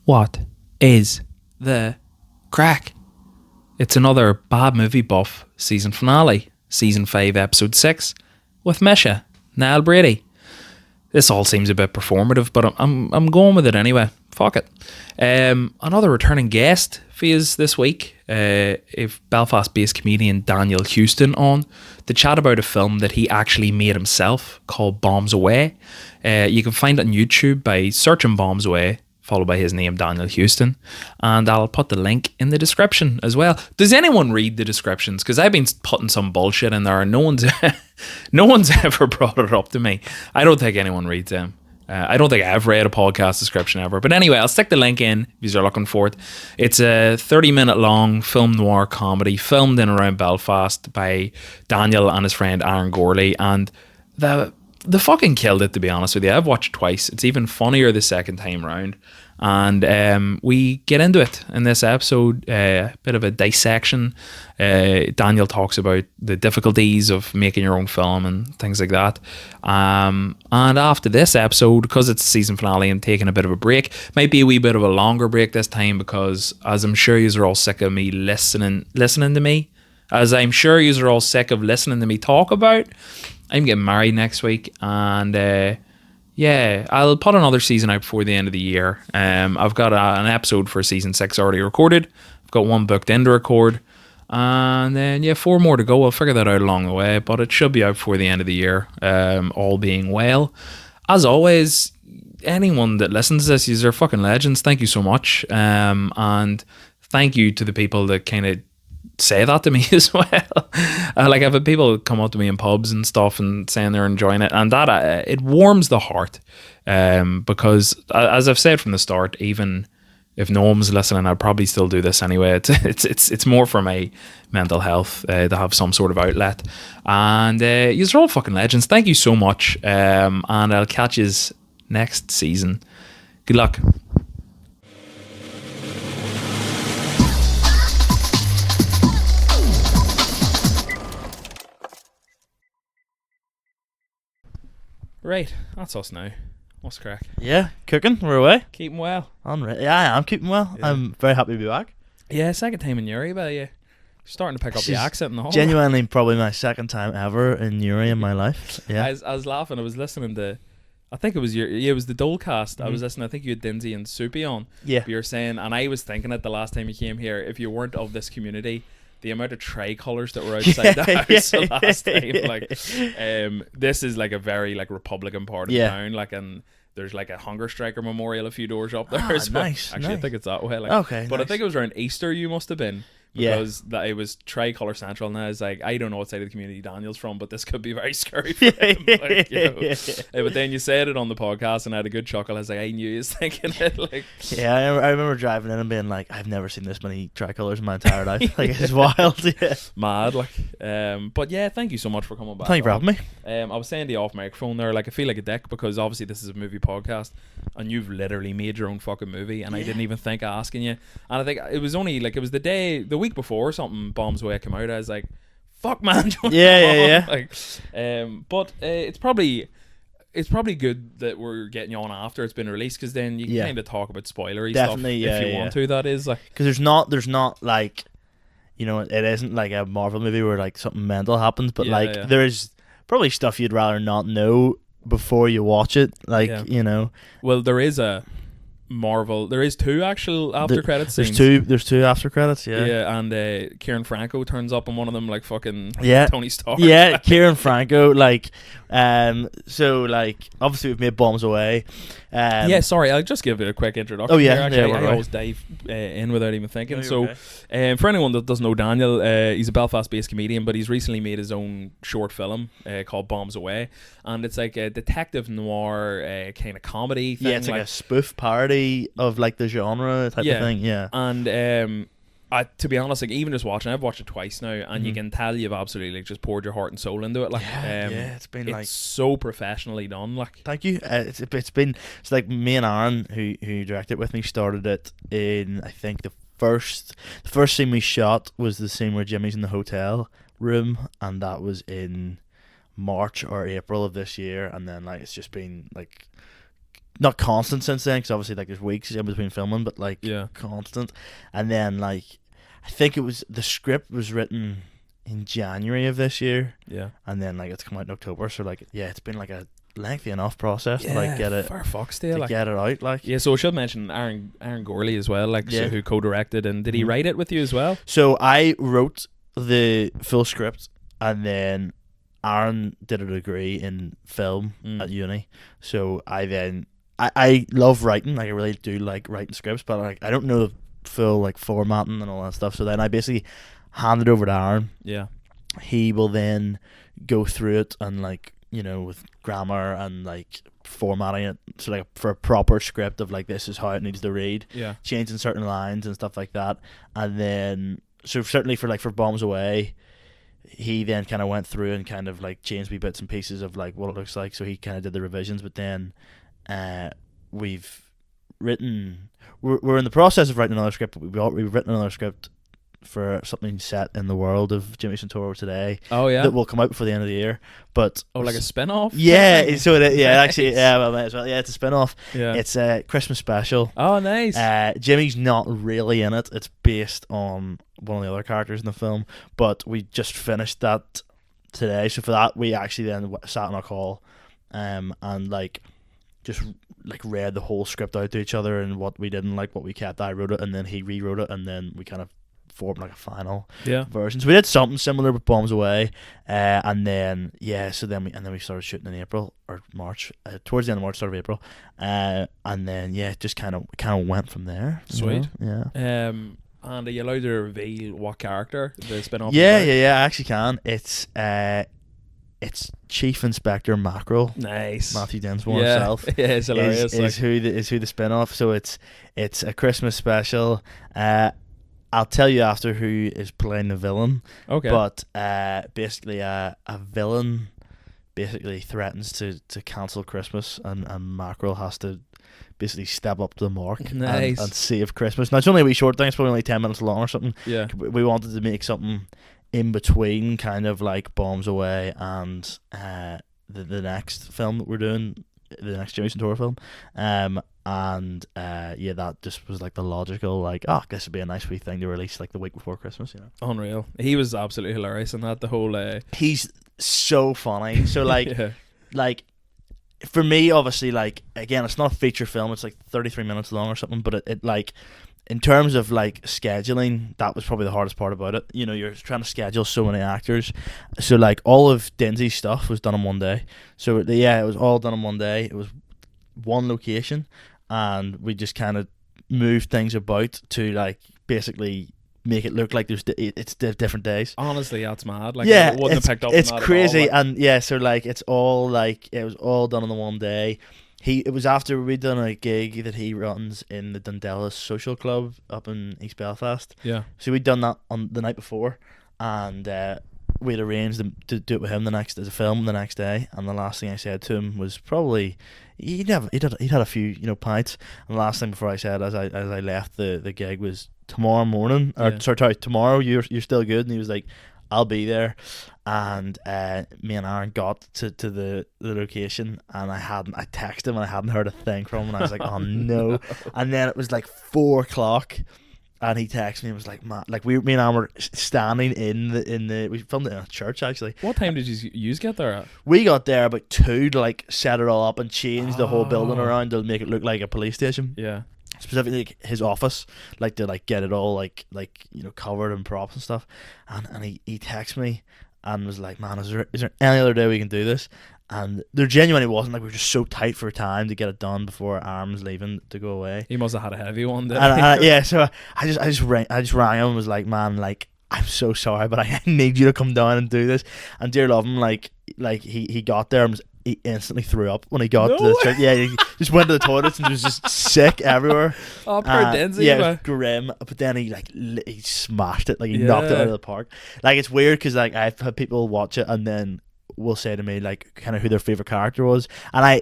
What is the crack? It's another Bad Movie Buff season finale, season 5, episode 6, with Misha, Niall Brady. This all seems a bit performative, but I'm going with it anyway. Fuck it. Another returning guest for you this week, if Belfast-based comedian Daniel Houston on to chat about a film that he actually made himself called Bombs Away. You can find it on YouTube by searching Bombs Away, followed by his name, Daniel Houston, and I'll put the link in the description as well. Does anyone read the descriptions? Because I've been putting some bullshit in there and no one's ever brought it up to me. I don't think anyone reads them. I don't think I've read a podcast description ever. But anyway, I'll stick the link in if you're looking for it. It's a 30-minute long film noir comedy filmed in around Belfast by Daniel and his friend Aaron Gorley, and they fucking killed it, to be honest with you. I've watched it twice. It's even funnier the second time round. And we get into it in this episode, a bit of a dissection. Daniel talks about the difficulties of making your own film and things like that. And after this episode, because it's the season finale, I'm taking a bit of a break. Might be a wee bit of a longer break this time because, as I'm sure you are all sick of me listening to me, as I'm sure you are all sick of listening to me talk about, I'm getting married next week, and yeah, I'll put another season out before the end of the year. I've got an episode for season 6 already recorded. I've got one booked in to record, and then 4 more to go. I'll figure that out along the way, but it should be out before the end of the year, all being well. As always, anyone that listens to this, you're fucking legends. Thank you so much, and thank you to the people that kind of say that to me as well. Like, I've had people come up to me in pubs and stuff and saying they're enjoying it, and that it warms the heart, because as I've said from the start, even if no one's listening, I'd probably still do this anyway. It's more for my mental health, to have some sort of outlet, and you're all fucking legends. Thank you so much, and I'll catch you next season. Good luck. Right, that's us now. What's the crack? Yeah, cooking. We're away. Keeping well. Yeah, I'm keeping well. Yeah. I'm very happy to be back. Yeah, second time in Uri, but yeah, starting to pick up the accent in the whole. Genuinely, probably my second time ever in Uri in my life. Yeah, I was laughing. I was listening to, I think it was it was the Dolecast. I was listening. I think you had Dinsey and Soupy on. Yeah, you were saying, and I was thinking it the last time you came here. If you weren't of this community, the amount of tricolours that were outside the house the last time, like, this is like a very like Republican part of town, like, and there's like a hunger striker memorial a few doors up there as well. Nice, actually, nice. I think it's that way. Like, okay, but nice. I think it was around Easter. You must have been. Because that it was Tricolour Central, and I was like, I don't know what side of the community Daniel's from, but this could be very scary for him. Like, you know. But then you said it on the podcast, and I had a good chuckle. I was like, I knew he was thinking it. Like, yeah, I remember driving in and being like, I've never seen this many tricolours in my entire life. Like, it's wild. Yeah. Mad, like. But yeah, thank you so much for coming back. Thank you for having me. I was saying to you off microphone there, like, I feel like a dick because obviously this is a movie podcast, and you've literally made your own fucking movie, and I didn't even think of asking you. And I think it was only like, it was the week before or something. Bombs Away came out. I was like, "Fuck, man!" Yeah. Like, but it's probably good that we're getting you on after it's been released, because then you can kind of talk about spoilery stuff if you want to. That is like, because there's not like, you know, it isn't like a Marvel movie where like something mental happens, but there's probably stuff you'd rather not know before you watch it. Like, you know, well, there is two actual after credits scenes. There's two after credits, and Kieran Franco turns up in one of them, like fucking Tony Stark. Yeah, Kieran Franco, like, so like obviously we've made Bombs Away. Sorry, I'll just give it a quick introduction. Oh yeah, I always dive in without even thinking. For anyone that doesn't know Daniel, he's a Belfast-based comedian, but he's recently made his own short film called Bombs Away, and it's like a detective noir kind of comedy thing. Yeah, it's like a spoof parody of like the genre type of thing. Yeah, and to be honest, like, even just watching, I've watched it twice now, and you can tell you've absolutely like just poured your heart and soul into it. Like, it's been like so professionally done. Like, thank you. It's like me and Aaron, who directed it with me, started it in, I think the first scene we shot was the scene where Jimmy's in the hotel room, and that was in March or April of this year, and then like it's just been like not constant since then, because obviously like there's weeks in between filming, but like Yeah. constant. And then like I think it was the script was written in January of this year, Yeah. and then like it's come out in October. So like yeah, it's been like a lengthy enough process to like get it for fuck's sake, like. get it out. Like Yeah, so I should mention Aaron Gorley as well, like Yeah. who co-directed, and did he Mhm. write it with you as well? so I wrote the full script, and then Aaron did a degree in film at uni. So I love writing. Like I really do like writing scripts, but like I don't know the full like formatting and all that stuff. So then I basically hand it over to Aaron. Yeah. He will then go through it and like, you know, with grammar and like formatting it, so like for a proper script of like this is how it needs to read, Yeah. changing certain lines and stuff like that. And then so certainly for Bombs Away, he then kind of went through and kind of like changed wee bits and pieces of like what it looks like. So he kind of did the revisions, but then we've written. We're in the process of writing another script. But we've written another script for something set in the world of Jimmy Santoro today Oh yeah. that will come out before the end of the year. But Like a spin-off? yeah, so yeah, Nice. actually, yeah, well, might as well. Yeah, it's a spin-off. Yeah. It's a Christmas special. Oh, nice. Jimmy's not really in it. It's based on one of the other characters in the film, but we just finished that today. So for that, we actually then sat in a call, and like just like read the whole script out to each other and what we didn't like, what we kept. I wrote it, and then he rewrote it, and then we kind of formed like a final Yeah. version. So we did something similar with Bombs Away, and then so then we started shooting in April or March, towards the end of March, start of April, and then it just kind of went from there. you Sweet. know? Yeah. And are you allowed to reveal what character the spin-off Yeah, is I actually can. It's Chief Inspector Mackerel. about? Nice. Matthew Densmore Yeah. himself Yeah, it's hilarious. is who the spin-off. So it's a Christmas special. I'll tell you after who is playing the villain. Okay. But basically a villain basically threatens to cancel Christmas, and Mackerel has to basically step up to the mark Nice. and save Christmas. Now it's only a wee short thing, it's probably only 10 minutes long or something. Yeah. We wanted to make something in between, kind of like Bombs Away and the next film that we're doing, the next Jimmy Santoro film. That just was like the logical, like, this would be a nice wee thing to release like the week before Christmas, you know. Unreal. He was absolutely hilarious in that. The whole. He's so funny. So like, Yeah. like for me, obviously, like again, it's not a feature film. It's like 33 minutes long or something. But it like, in terms of like scheduling, that was probably the hardest part about it. You know, you're trying to schedule so many actors. So like all of Denzi's stuff was done in one day. So it was all done in one day. It was one location, and we just kind of moved things about to like basically make it look like it's different days. Honestly, that's mad. Like, Yeah, I wouldn't have picked up on it's that at all, crazy, like. and yeah, so like it was all done in the one day. It was after we'd done a gig that he runs in the Dundella's Social Club up in East Belfast. Yeah. So we'd done that on the night before, and we'd arranged to do it with him as a film the next day. And the last thing I said to him was probably he'd had a few pints, and the last thing before I said as I left the gig was tomorrow morning, or sorry, tomorrow you're still good. And he was like, I'll be there. And me and Aaron got to the location, and I texted him and I hadn't heard a thing from him, and I was like, oh no. And then it was like 4:00, and he texted me and was like, man, like me and Aaron were standing in the we filmed it in a church actually. What time did you get there at? We got there about 2 to like set it all up and change the whole building around to make it look like a police station. Yeah. Specifically like his office, like to like get it all like covered in props and stuff. And he texted me and was like, man, is there any other day we can do this? And there genuinely wasn't. Like, we were just so tight for time to get it done before Arm's leaving to go away. He must have had a heavy one. So I just rang him and was like, man, like, I'm so sorry, but I need you to come down and do this. And dear love him, like he got there and he instantly threw up when he got to the church. Yeah, he just went to the toilets and was just sick everywhere. Oh, poor Denzi. Yeah, it was grim. But then he smashed it. Like, he knocked it out of the park. Like, it's weird because like I've had people watch it and then will say to me like kind of who their favorite character was, and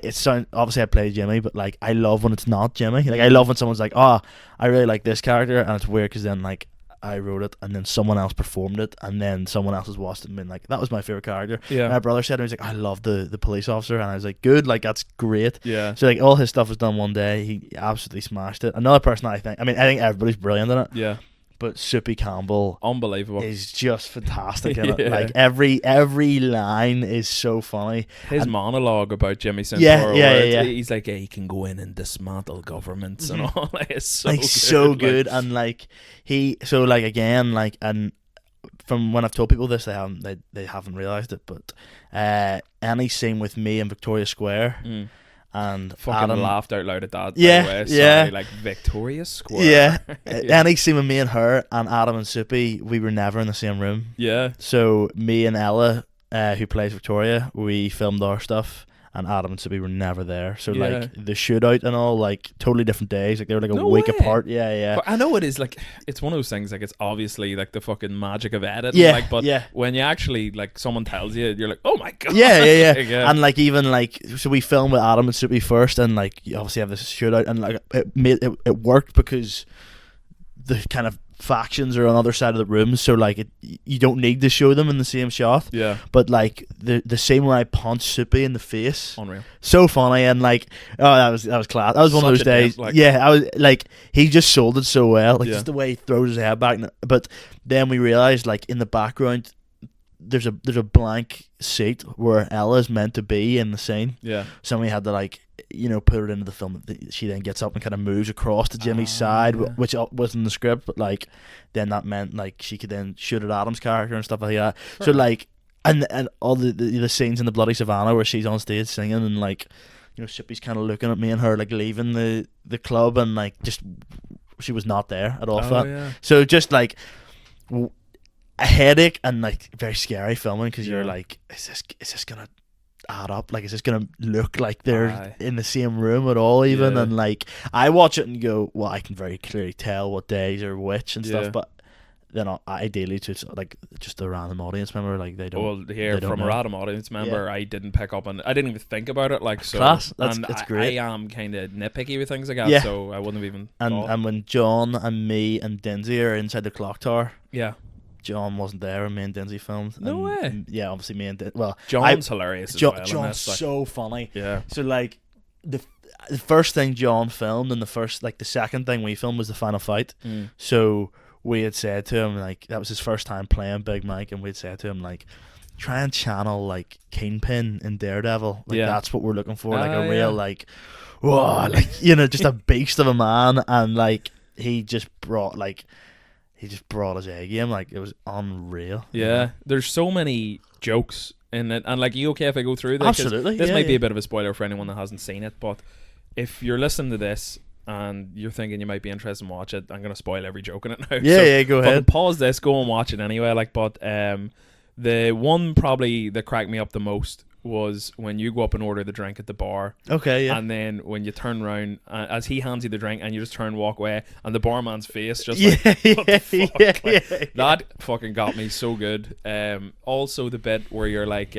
obviously I play Jimmy, but like I love when it's not Jimmy. Like, I love when someone's like, oh, I really like this character, and it's weird because then like I wrote it, and then someone else performed it, and then someone else has watched it and been like, that was my favorite character. Yeah. My brother said to me, he's like, I love the police officer, and I was like, good, like that's great. Yeah. So like all his stuff was done one day. He absolutely smashed it. Another person I think everybody's brilliant in it. Yeah. But Soupy Campbell Unbelievable. is just fantastic in it. Yeah. Like every line is so funny. His monologue about Jimmy Santoro, yeah. he's like, he can go in and dismantle governments and all. Like, it's so Like good. so good, and like and from when I've told people this, they haven't realized it, but any scene with me in Victoria Square. And fucking Adam laughed out loud at that. Yeah, by the way. yeah. Sorry, like Victoria Square. Yeah. Yeah. Any scene with me and her and Adam and Soupy, we were never in the same room. Yeah. So me and Ella, who plays Victoria, we filmed our stuff, and Adam and Soupy were never there. So Yeah. like the shootout and all, like totally different days. Like they were like a No week way. apart. Yeah. But I know it is like, it's one of those things, like it's obviously like the fucking magic of editing. Yeah, Like, but yeah. when you actually, like, someone tells you, you're like, oh my God. Yeah. Yeah. And like even like, so we filmed with Adam and Soupy first, and like you obviously have this shootout, and like it worked because the kind of factions are on the other side of the room, so like you don't need to show them in the same shot. Yeah. But like the scene where I punched Soupy in the face, Unreal. so funny, and like that was class. That was one of Such those a days. dent, like- Yeah, I was like, he just sold it so well, like Yeah. just the way he throws his head back. But then we realized, like in the background, there's a blank seat where Ella's meant to be in the scene. Yeah. So we had to like, put it into the film. She then gets up and kind of moves across to Jimmy's side, yeah. which wasn't in the script, but like then that meant like she could then shoot at Adam's character and stuff like that. So like, and all the scenes in the Bloody Savannah where she's on stage singing, and like, Soupy's kind of looking at me and her like leaving the club, and like just she was not there at all for that. Yeah. So just like a headache, and like very scary filming, because you're Yeah. like, is this gonna add up? Like, is this gonna look like they're Aye. in the same room at all even? Yeah. And like I watch it and go, well, I can very clearly tell what days are which and Yeah. stuff, but then ideally to like just a random audience member, like they don't. Well, here they don't from know. a random audience member, I didn't pick up on. I didn't even think about it. Like, so, Class. That's and it's I great. am kind of nitpicky with things like that, Yeah. so I wouldn't have even. and thought. and when John and me and Dindsey are inside the clock tower, Yeah, John wasn't there when me and Dindsey filmed. No and, way. Yeah, obviously me and well, John's hilarious as well. in John's this, like, so funny. yeah, So like the first thing John filmed, and the second thing we filmed was the final fight. So we had said to him, like, that was his first time playing Big Mike, and we'd said to him, like, try and channel like Kingpin in Daredevil. Like, Yeah. that's what we're looking for. Like a Yeah. real like, whoa, like, just a beast of a man. And like he just brought his A game. Like, it was unreal. yeah. There's so many jokes in it, and like, you okay if I go through this? 'Cause Absolutely. This yeah, might be yeah. a bit of a spoiler for anyone that hasn't seen it, but if you're listening to this and you're thinking you might be interested in watch it, I'm gonna spoil every joke in it now. Yeah, So yeah, go fucking ahead. pause this, go and watch it anyway. Like, but the one probably that cracked me up the most was when you go up and order the drink at the bar, Okay, yeah. and then when you turn around as he hands you the drink, and you just turn and walk away, and the barman's face just Yeah, like, what the fuck? yeah, Like, yeah. that fucking got me so good. Also the bit where you're like,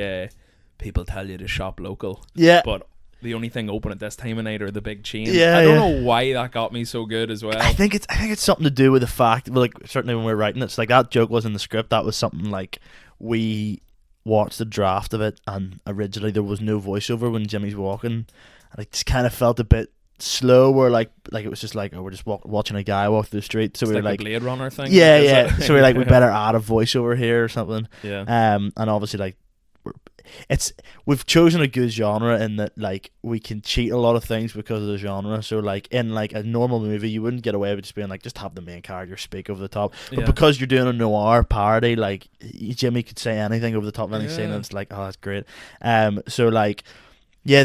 people tell you to shop local, Yeah. but the only thing open at this time of night are the big chains. Yeah, I don't yeah. know why that got me so good as well. I think it's something to do with the fact, well, like, certainly when we were writing it, it's like that joke was in the script. That was something like we watched the draft of it, and originally there was no voiceover when Jimmy's walking, and it just kind of felt a bit slow, where like it was just like, oh, we're just watching a guy walk through the street, so It's we were like like, the Blade Runner thing. yeah, Is yeah. it? So we're like, we better add a voiceover here or something. Yeah. And obviously, like, we've chosen a good genre in that, like, we can cheat a lot of things because of the genre. So like in like a normal movie, you wouldn't get away with just being like, just have the main character speak over the top. But Yeah. because you're doing a noir parody, like, Jimmy could say anything over the top of any scene, Yeah. and it's like, oh, that's great. So like, yeah,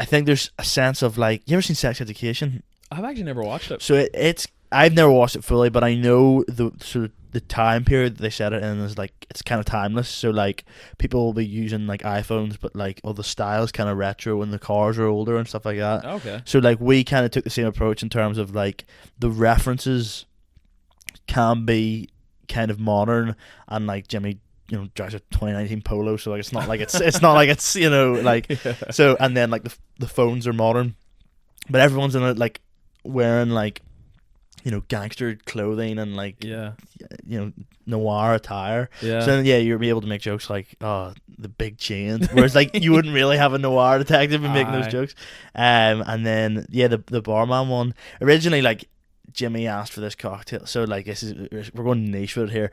I think there's a sense of like, you ever seen Sex Education? I've actually never watched it. So it's I've never watched it fully, but I know the sort of the time period that they set it in is like, it's kind of timeless. So like, people will be using like iPhones, but like all the styles kind of retro, and the cars are older and stuff like that. Okay. So like, we kind of took the same approach in terms of like, the references can be kind of modern, and like Jimmy, drives a 2019 Polo, so like it's not like it's not like it's like so. And then like the phones are modern, but everyone's in it like wearing like gangster clothing and like Yeah. noir attire. Yeah. So then, you'll be able to make jokes like, oh, the big chain, whereas like you wouldn't really have a noir detective in making those Aye. jokes. And then the barman one, originally like Jimmy asked for this cocktail, so like we're going niche with it here.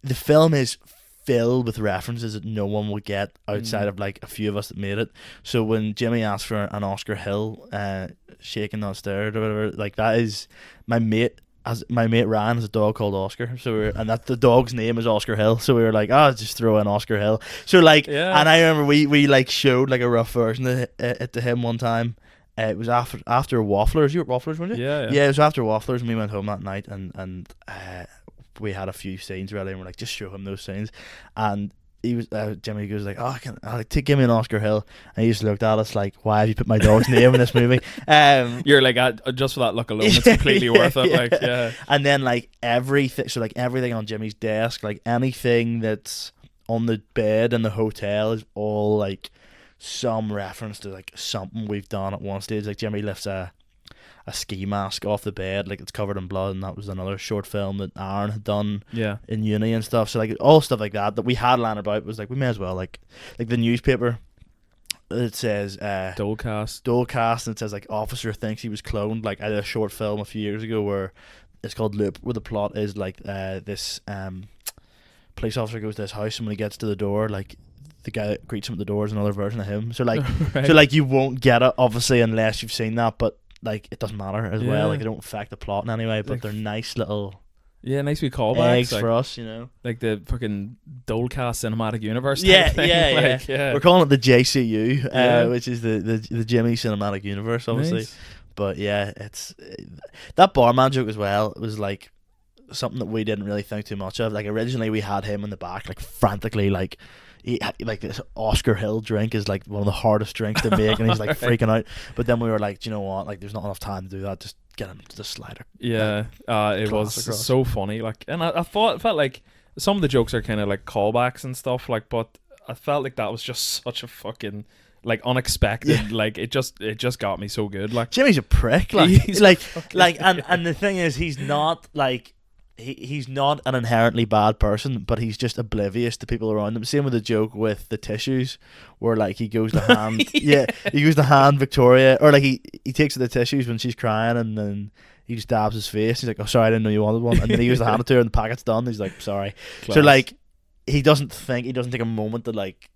The film is filled with references that no one will get outside of like a few of us that made it. So when Jimmy asked for an Oscar Hill shaking not stirred or whatever, like that is my mate. As my mate Ryan has a dog called Oscar, and that the dog's name is Oscar Hill. So we were like, just throw in Oscar Hill. So like, Yeah. and I remember we like showed like a rough version of it to him one time. It was after Wafflers. You were at Wafflers, weren't you? Yeah. Yeah, it was after Wafflers, and we went home that night, and we had a few scenes ready, and we're like, just show him those scenes. And he was Jimmy goes like, give me an Oscar Hill, and he just looked at us like, why have you put my dog's name in this movie? You're like, just for that look alone, it's completely worth it. Like, yeah. And then like everything on Jimmy's desk, like anything that's on the bed in the hotel is all like some reference to like something we've done at one stage. Like Jimmy lifts a ski mask off the bed, like it's covered in blood, and that was another short film that Aaron had done in uni and stuff. So like all stuff like that we had lying about was like, we may as well like the newspaper, it says Dolecast, and it says like, officer thinks he was cloned. Like I did a short film a few years ago where it's called Loop, where the plot is like this police officer goes to his house, and when he gets to the door, like the guy that greets him at the door is another version of him. So like right. so like you won't get it obviously unless you've seen that, but like it doesn't matter as well. Like it don't affect the plot in any way, but Like, they're nice little nice wee callbacks eggs like, for us, like the fucking Dolecast cinematic universe type Yeah, thing. yeah. We're calling it the JCU, which is the Jimmy cinematic universe, obviously. Nice. But yeah, it's that barman joke as well. It was like something that we didn't really think too much of. Like originally we had him in the back, like frantically, like this Oscar Hill drink is like one of the hardest drinks to make, and he's like freaking out. But then we were like, do you know what? Like, there's not enough time to do that. Just get him to the slider. Yeah, it was across. so funny. Like, and I felt like some of the jokes are kind of like callbacks and stuff. Like, but I felt like that was just such a fucking like unexpected. Yeah. Like it just got me so good. Like Jimmy's a prick. Like, He's and the thing is, he's not like. He's not an inherently bad person, but he's just oblivious to people around him. Same with the joke with the tissues, where like he goes to hand, he goes to hand Victoria, or like he takes the tissues when she's crying, and then he just dabs his face. He's like, "Oh, sorry, I didn't know you wanted one," and then he goes to hand it to her, and the packet's done. He's like, "Sorry." Class. So like, he doesn't take a moment to like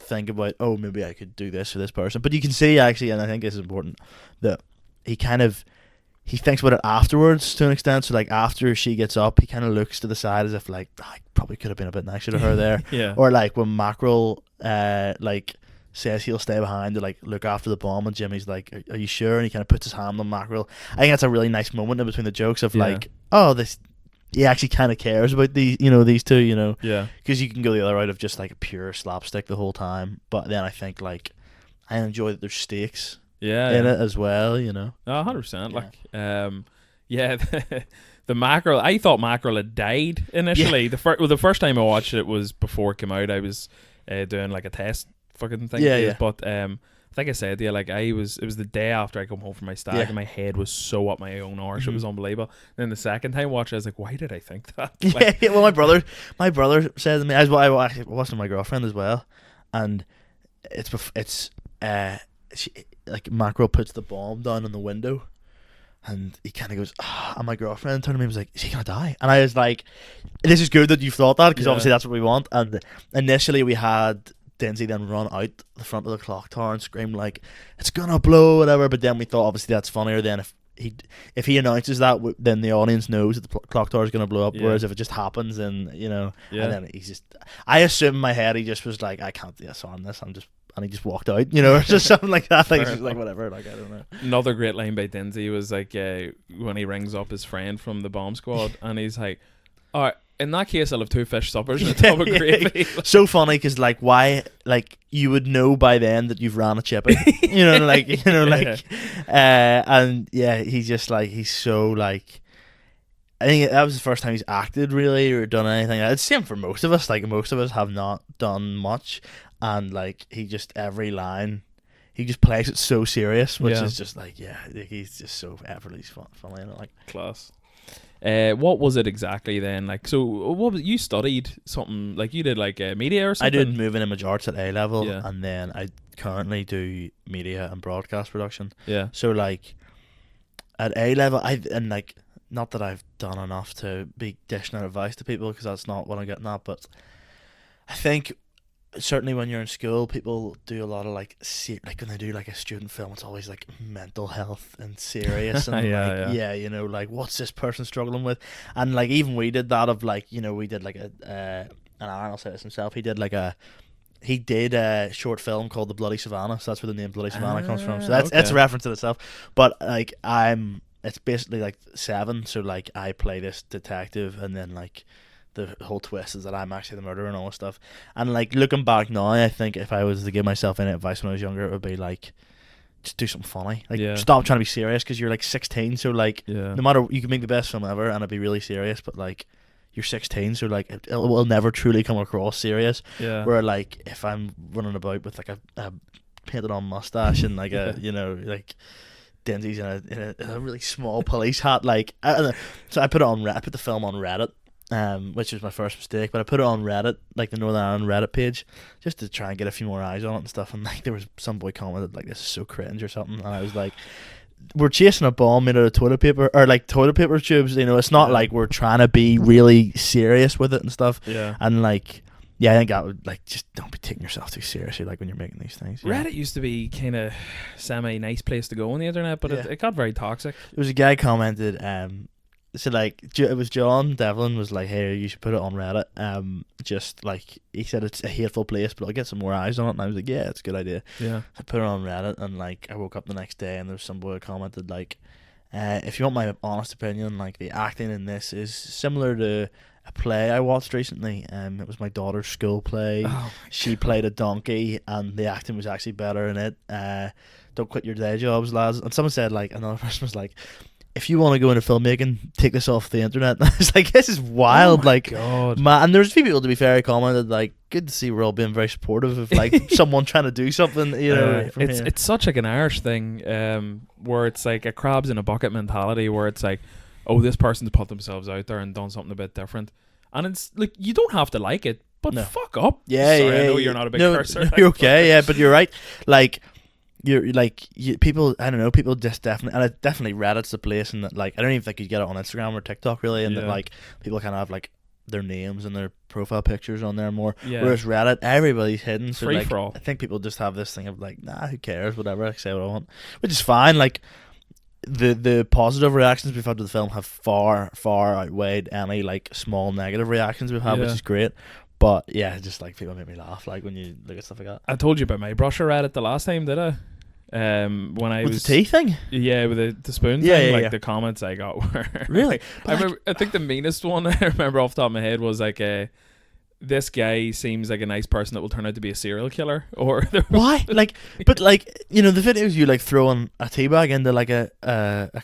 think about, oh, maybe I could do this for this person. But you can see actually, and I think this is important, that he thinks about it afterwards to an extent. So like after she gets up, he kind of looks to the side as if like, I probably could have been a bit nicer to her there. Yeah. Or like when Mackerel like says he'll stay behind to like look after the bomb, and Jimmy's like, are you sure? And he kind of puts his hand on Mackerel. I think that's a really nice moment in between the jokes of like, oh, he actually kind of cares about these two, Yeah. because you can go the other route of just like a pure slapstick the whole time. But then I think like I enjoy that there's stakes in it as well, 100%. Like, the Mackerel. I thought Mackerel had died initially. Yeah. The first time I watched it was before it came out. I was doing like a test fucking thing. Yeah. But I think I said to you, like it was the day after I come home from my stag, and my head was so up my own arse. It was unbelievable. Then the second time watch, I was like, why did I think that? Like, Well, my brother said to me, I watched it with my girlfriend as well, and she, like Mackerel puts the bomb down on the window, and he kind of goes, and my girlfriend turned to me and was like, is he gonna die? And I was like, this is good that you've thought that, because obviously that's what we want. And initially we had Denzi then run out the front of the clock tower and scream like, it's gonna blow, whatever. But then we thought obviously that's funnier than if he announces that, then the audience knows that the clock tower is going to blow up. Whereas if it just happens, and and then he's just, I assume in my head he just was like, I can't do this on this. And he just walked out, or just something like that. Like, just like whatever. Like, I don't know. Another great line by Denzi was like when he rings up his friend from the bomb squad, and he's like, all right, in that case, I'll have 2 fish suppers and a tub of gravy. So funny, because like, why, like, you would know by then that you've ran a chippy, and he's just like, he's so like, I think that was the first time he's acted really or done anything. It's the same for most of us. Like, most of us have not done much, and like, he just, every line, he just plays it so serious, which is just like, he's just so effortlessly funny, and like, class. What was it exactly then? Like, so what was, you studied something like you did like media or something? I did moving image arts at A level, Yeah. and then I currently do media and broadcast production. Yeah. So like at A level, like not that I've done enough to be dishing out advice to people because that's not what I'm getting at, but I think certainly when you're in school, people do a lot of like when they do like a student film, it's always like mental health and serious and you know, like what's this person struggling with, and like even we did that of like, you know, we did like and Aaron will say this himself, he did a short film called The Bloody Savannah, so that's where the name Bloody Savannah comes from. So that's a reference in itself. But like it's basically like Seven, so like I play this detective, and then like the whole twist is that I'm actually the murderer and all this stuff. And like looking back now, I think if I was to give myself any advice when I was younger, it would be like just do something funny. Like stop trying to be serious because you're like 16. So like no matter, you can make the best film ever and it'd be really serious, but like you're 16, so like it will never truly come across serious. Yeah. Where like if I'm running about with like a painted on mustache and like a you know like Denzi's in a really small police hat, like I don't know. So I put the film on Reddit. Which was my first mistake, but I put it on Reddit, like the Northern Ireland Reddit page, just to try and get a few more eyes on it and stuff. And like there was some boy commented like, "This is so cringe" or something, and I was like, "We're chasing a bomb made out of toilet paper or like toilet paper tubes. You know, it's not like we're trying to be really serious with it and stuff." Yeah. And like, I think I would like just don't be taking yourself too seriously, like when you're making these things. Reddit used to be kind of semi-nice place to go on the internet, but it got very toxic. There was a guy commented, so like it was John Devlin was like, "Hey, you should put it on Reddit." Just like he said, it's a hateful place, but I'll get some more eyes on it. And I was like, "Yeah, it's a good idea." Yeah. I put it on Reddit, and like I woke up the next day, and there was some boy commented like, "If you want my honest opinion, like the acting in this is similar to a play I watched recently. It was my daughter's school play. She played a donkey, and the acting was actually better in it. Don't quit your day jobs, lads." And someone said like, another person was like, "If you want to go into filmmaking, take this off the internet." And I was like, this is wild. God. Man, and there's a few people, to be fair, commented like, "Good to see we're all being very supportive of like someone trying to do something." You know, it's such like an Irish thing, where it's like a crabs in a bucket mentality, where it's like, oh, this person's put themselves out there and done something a bit different, and it's like you don't have to like it, but fuck up. Yeah, sorry, I know you're not a big cursor. You're okay, yeah, but you're right. Like. People, I don't know, people just definitely, and it definitely Reddit's the place, and that like I don't even think you get it on Instagram or TikTok really, and that like people kind of have like their names and their profile pictures on there more. Whereas Reddit, everybody's hidden, so free like for all. I think people just have this thing of like, nah, who cares, whatever, I say what I want, which is fine. Like the positive reactions we've had to the film have far outweighed any like small negative reactions we've had, which is great. But yeah, just like people make me laugh like when you look at stuff like that. I told you about my brusher Reddit the last time, did I? When I with was the tea thing, with the spoon thing, the comments I got were really. I think the meanest one I remember off the top of my head was like, "This guy seems like a nice person that will turn out to be a serial killer." Or why? Like, but like you know, the videos you like throwing a tea bag into like a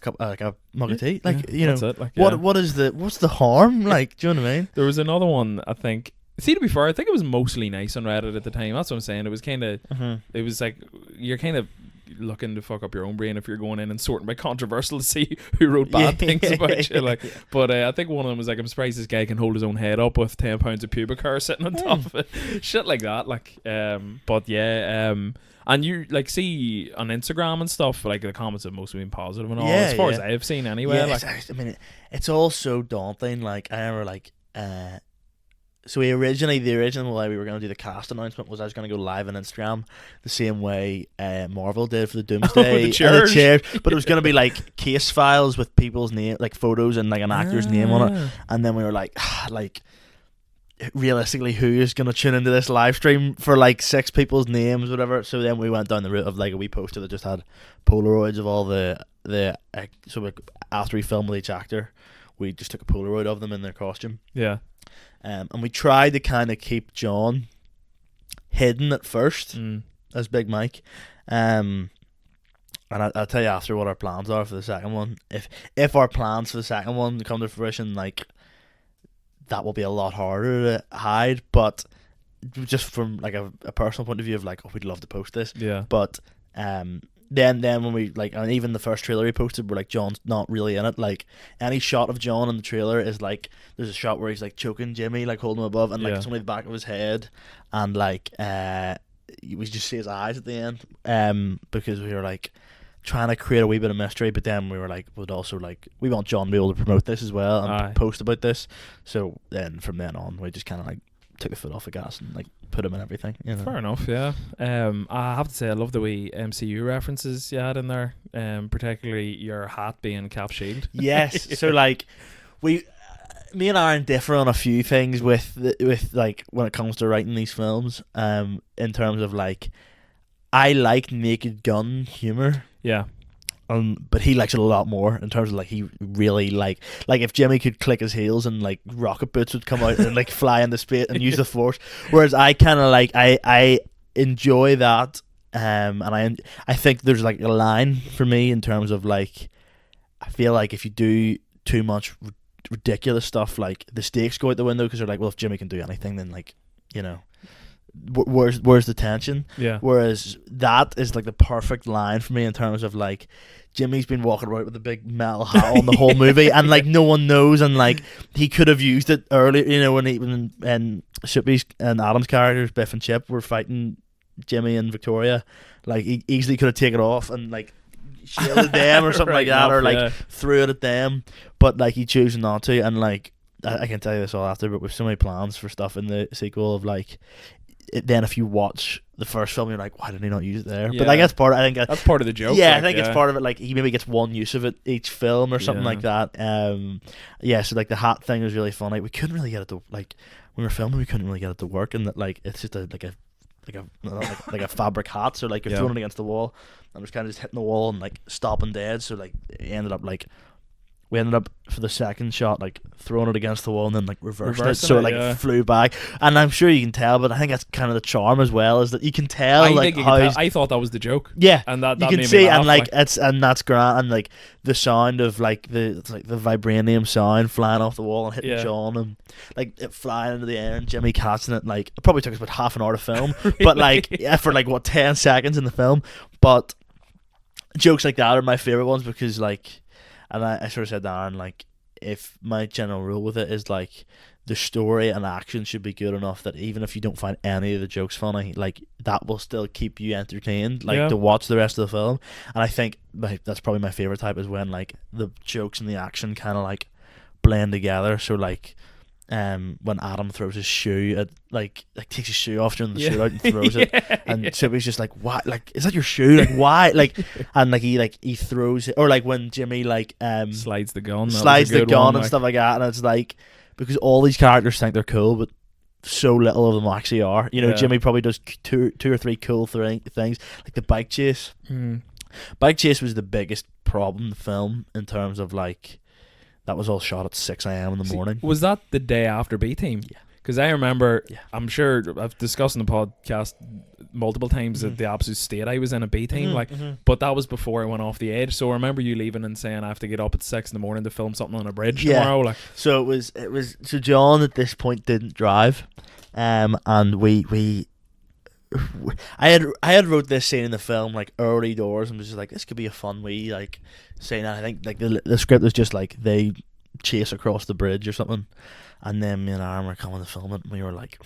cup, like a mug of tea, like you know, it, like, what's the harm? Like, do you know what I mean? There was another one, I think. See, to be fair, I think it was mostly nice on Reddit at the time. That's what I'm saying. It was kind of, it was like you're kind of looking to fuck up your own brain if you're going in and sorting by controversial to see who wrote bad things about you. Like, but I think one of them was like, "I'm surprised this guy can hold his own head up with 10 pounds of pubic hair sitting on top of it." Shit like that. Like, but yeah, and you like see on Instagram and stuff, like the comments have mostly been positive and all, as far as I've seen anyway. Yeah, like, I mean, it's all so daunting. Like, I remember like. So the original way we were going to do the cast announcement was I was going to go live on Instagram the same way Marvel did for the Doomsday. The chairs. But it was going to be like case files with people's name, like photos and like an actor's name on it. And then we were like realistically, who is going to tune into this live stream for like 6 people's names, whatever. So then we went down the route of like a wee poster that just had Polaroids of all the so like after we filmed with each actor, we just took a Polaroid of them in their costume. Yeah. And we tried to kind of keep John hidden at first as Big Mike. And I'll tell you after what our plans are for the second one. If our plans for the second one come to fruition, like that will be a lot harder to hide. But just from like a personal point of view of like, oh, we'd love to post this. Yeah. But then when we like, and even the first trailer he posted, we're like, John's not really in it. Like any shot of John in the trailer is like, there's a shot where he's like choking Jimmy, like holding him above, and like it's only the back of his head, and like we just see his eyes at the end, because we were like trying to create a wee bit of mystery, but then we were like, would also like, we want John to be able to promote this as well and post about this. So then from then on, we just kind of like took the foot off the gas and like put him in everything. You know? Fair enough, yeah. I have to say, I love the wee MCU references you had in there, particularly your hat being Cap Shield. Yes, so like me and Aaron differ on a few things with like when it comes to writing these films. In terms of like, I like Naked Gun humor. Yeah. But he likes it a lot more in terms of like, he really like if Jimmy could click his heels and like rocket boots would come out and like fly into space and use the force, whereas I kind of like I enjoy that, and I think there's like a line for me in terms of like, I feel like if you do too much ridiculous stuff, like the stakes go out the window, because they're like, well, if Jimmy can do anything, then like, you know, where's the tension? Yeah. Whereas that is like the perfect line for me in terms of like, Jimmy's been walking around with a big metal hat on the whole movie, and like no one knows, and like he could have used it earlier, you know, when Shippy's and Adam's characters, Biff and Chip, were fighting Jimmy and Victoria. Like he easily could have taken it off and like shielded them or something like that, or like threw it at them, but like he chose not to. And like I can tell you this all after, but with so many plans for stuff in the sequel of like, then if you watch the first film, you're like, why did he not use it there? Yeah. But like, that's part of the joke. Yeah, like, I think it's part of it. Like he maybe gets one use of it each film or something like that. So like the hat thing was really funny. We couldn't really get it to, like, when we were filming, we couldn't really get it to work, and that like it's just like a fabric hat. So like you're throwing it against the wall, and it was kind of just hitting the wall and like stopping dead. So like we ended up for the second shot like throwing it against the wall and then like reversing it, so it like flew back. And I'm sure you can tell, but I think that's kind of the charm as well, is that you can tell I thought that was the joke. Yeah, and that you can see, and like that's grand, and like the sound of like the vibranium sound flying off the wall and hitting John, and like it flying into the air and Jimmy catching it. Like it probably took us about half an hour to film, really? But like for like 10 seconds in the film. But jokes like that are my favorite ones, because like. And I sort of said to Aaron, like, if my general rule with it is like, the story and action should be good enough that even if you don't find any of the jokes funny, like that will still keep you entertained, like to watch the rest of the film. And I think that's probably my favorite type, is when like the jokes and the action kind of like blend together. So like, when Adam throws his shoe at like takes his shoe off during the shootout and throws it, and Chippy's just like, why, like, is that your shoe, like why, like, and like he throws it, or like when Jimmy like slides the gun and stuff like that, and it's like, because all these characters think they're cool, but so little of them actually are, you know. Jimmy probably does two or three cool things, like the bike chase. Bike chase was the biggest problem in the film, in terms of like, that was all shot at 6 a.m. in the morning. Was that the day after B-Team? Yeah. Because I remember, I'm sure I've discussed in the podcast multiple times that the absolute state I was in at B-Team, but that was before I went off the edge. So I remember you leaving and saying I have to get up at 6 in the morning to film something on a bridge tomorrow. Like, so it was. So John at this point didn't drive, and I had wrote this scene in the film like early doors, and was just like, this could be a fun wee like scene. And I think like the script was just like they chase across the bridge or something, and then me and Aaron were coming to film it, and we were like,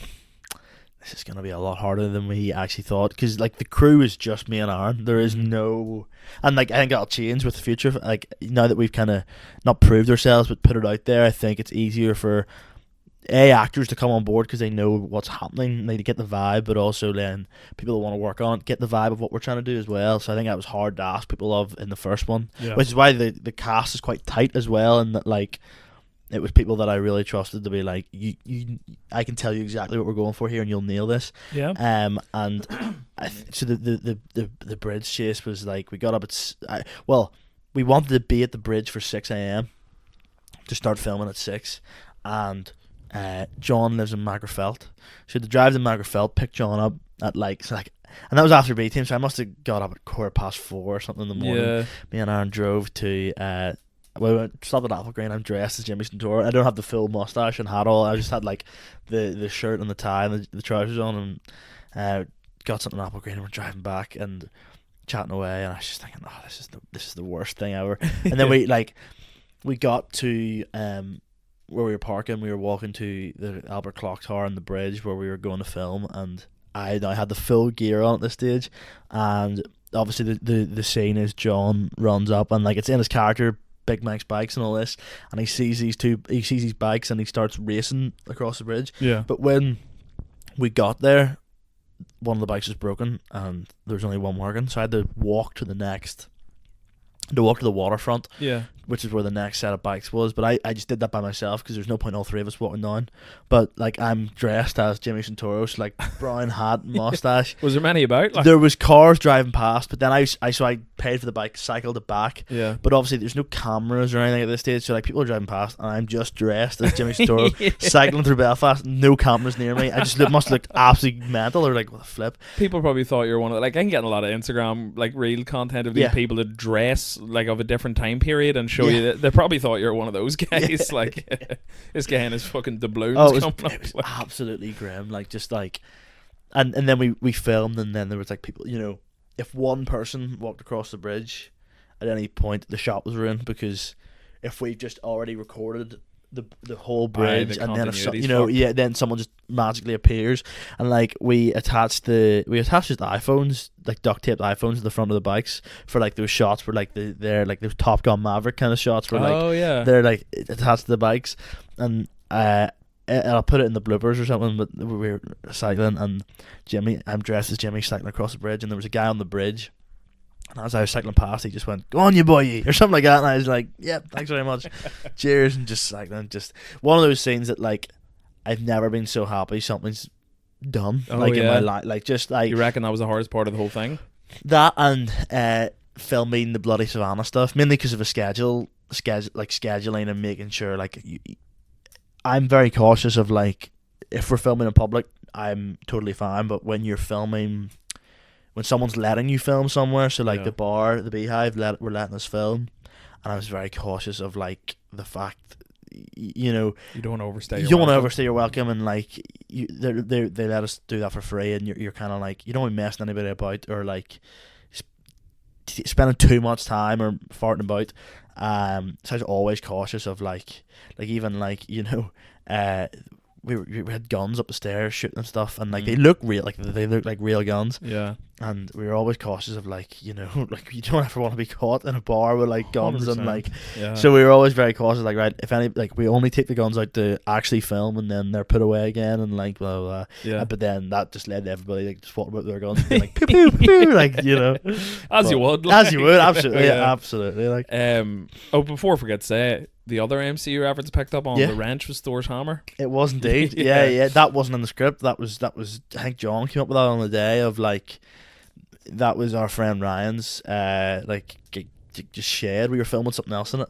this is gonna be a lot harder than we actually thought, because like the crew is just me and Aaron. There is no, and like I think that'll change with the future. Like now that we've kind of not proved ourselves but put it out there, I think it's easier for actors to come on board, because they know what's happening, they get the vibe, but also then people that want to work on it get the vibe of what we're trying to do as well. So I think that was hard to ask people of in the first one, which is why the cast is quite tight as well, and that like it was people that I really trusted to be like, I can tell you exactly what we're going for here and you'll nail this. And so the bridge chase was like, we got up at we wanted to be at the bridge for 6 a.m. to start filming at 6, and John lives in Magherafelt, so to drive to Magherafelt, pick John up at and that was after B-Team, so I must have got up at 4:15 or something in the morning. Me and Aaron drove to we stopped at Apple Green. I'm dressed as Jimmy Centaur. I don't have the full mustache and hat all. I just had like the shirt and the tie and the trousers on, and got something at Apple Green, and we're driving back, and chatting away, and I was just thinking, oh, this is the worst thing ever. And then we got to where we were parking. We were walking to the Albert Clock Tower and the bridge where we were going to film, and I had the full gear on at this stage, and obviously the scene is John runs up, and like it's in his character, Big Mike's bikes and all this, and he sees these bikes and he starts racing across the bridge. Yeah. But when we got there, one of the bikes was broken and there was only one working, so I had to walk to the waterfront, which is where the next set of bikes was. But I just did that by myself because there's no point all three of us walking down. But like I'm dressed as Jimmy Santoros, like brown hat, mustache. Was there many about? Like? There was cars driving past, but then I paid for the bike, cycled it back. Yeah. But obviously there's no cameras or anything at this stage, so like people are driving past and I'm just dressed as Jimmy Santoro cycling through Belfast, no cameras near me. I just must have looked absolutely mental. Or like, what the flip? People probably thought you were one of like, I can get a lot of Instagram like real content of these people that dress like of a different time period and show you that they probably thought you were one of those guys. Like this guy in his fucking doubloons coming up. It was absolutely grim. Like just like, and then we filmed, and then there was like people, you know, if one person walked across the bridge at any point, the shot was ruined, because if we just already recorded the whole bridge, and then then someone just magically appears, and like we attached just iPhones, like duct taped iPhones to the front of the bikes for like those shots where like they're like those Top Gun Maverick kind of shots where they're like attached to the bikes, and I'll put it in the bloopers or something. But we were cycling, and I'm dressed as Jimmy cycling across the bridge, and there was a guy on the bridge. And as I was cycling past, he just went, "Go on, you boy," or something like that. And I was like, "Yep, thanks very much, cheers." And just cycling, just one of those scenes that like I've never been so happy something's done in my life. Like just like, you reckon that was the hardest part of the whole thing? That and filming the bloody Savannah stuff, mainly because of a scheduling and making sure like I'm very cautious of like, if we're filming in public, I'm totally fine, but when you're filming, when someone's letting you film somewhere, so like the bar, the Beehive, were letting us film, and I was very cautious of like the fact, you know, you don't want to overstay. You don't want to overstay your welcome, and like they let us do that for free, and you're kind of like, you don't want to be messing anybody about, or like spending too much time or farting about. So I was always cautious of like even like, you know, we had guns up the stairs shooting and stuff, and like they look real, like they look like real guns. Yeah. And we were always cautious of like, you know, like you don't ever want to be caught in a bar with like guns 100%. And like, so we were always very cautious. Like, right, if any, like we only take the guns out to actually film, and then they're put away again, and like blah blah blah. Yeah. But then that just led to everybody like just walking about with their guns, and being like pew pew pew, like, you know, as you would, absolutely, absolutely. Like, before I forget to say, the other MCU reference picked up on the wrench was Thor's hammer. It was indeed. yeah. That wasn't in the script. That was I think John came up with that on the day of like, that was our friend Ryan's just shed. We were filming something else in it,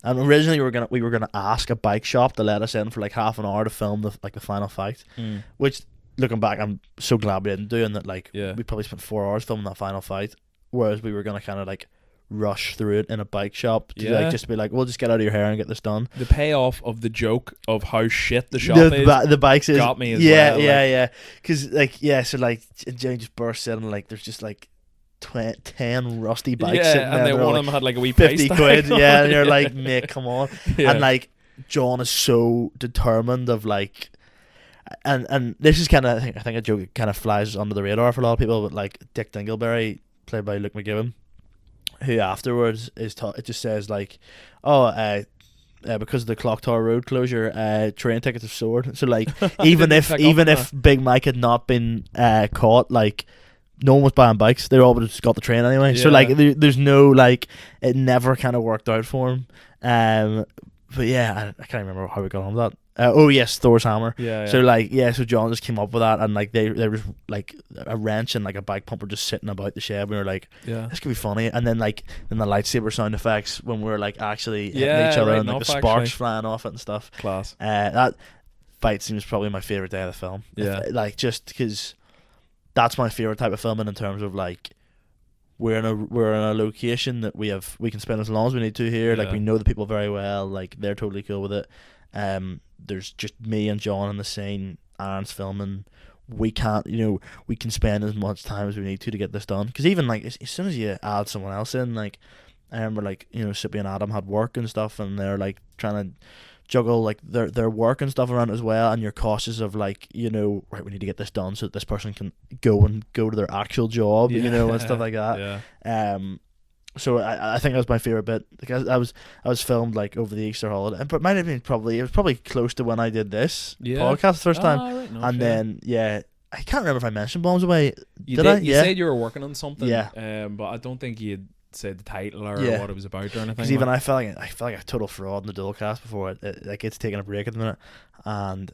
and originally we were gonna ask a bike shop to let us in for like half an hour to film the final fight. Which, looking back, I'm so glad we didn't do, and that like we probably spent 4 hours filming that final fight, whereas we were gonna kind of like rush through it in a bike shop to like just be like, we'll just get out of your hair and get this done. The payoff of the joke of how shit the shop is, the bikes is, got me as well. Yeah, because like so like Jane just bursts in, and like there's just like 10 rusty bikes sitting there, and then one of them had like a wee 50 quid, and you're like, mate, come on. And like John is so determined of like, and this is kind of, I think a joke that kind of flies under the radar for a lot of people, but like Dick Dingleberry, played by Luke McGibbon, who afterwards it just says like, because of the Clock Tower Road closure, train tickets have soared. So like, even if Big Mike had not been caught, like no one was buying bikes. They all would have just got the train anyway. So like, there's no like, it never kind of worked out for him. But yeah, I can't remember how we got on with that. Thor's hammer. So John just came up with that, and like there was like a wrench and like a bike pumper just sitting about the shed. We were like, this could be funny. And then the lightsaber sound effects when we were like actually hitting each other, and like the sparks flying off it and stuff. Class. That fight scene was probably my favorite day of the film. Like just because that's my favorite type of filming, in terms of like, we're in a location that we can spend as long as we need to here. Like, we know the people very well. Like, they're totally cool with it. There's just me and John in the scene. Aaron's filming. we can't, we can spend as much time as we need to get this done. Because even like as soon as you add someone else in, like I remember like Sippy and Adam had work and stuff, and they're like trying to juggle like their work and stuff around as well, and you're cautious of like right, we need to get this done so that this person can go to their actual job, and stuff like that. So I think that was my favorite bit, because I was filmed like over the Easter holiday, but it might have been it was probably close to when I did this podcast the first time. Right, no, and then I can't remember if I mentioned Bombs Away. Did I? You said you were working on something, but I don't think you said the title or what it was about or anything. Because even I felt like a total fraud in the dual cast before it's taking a break at the minute, and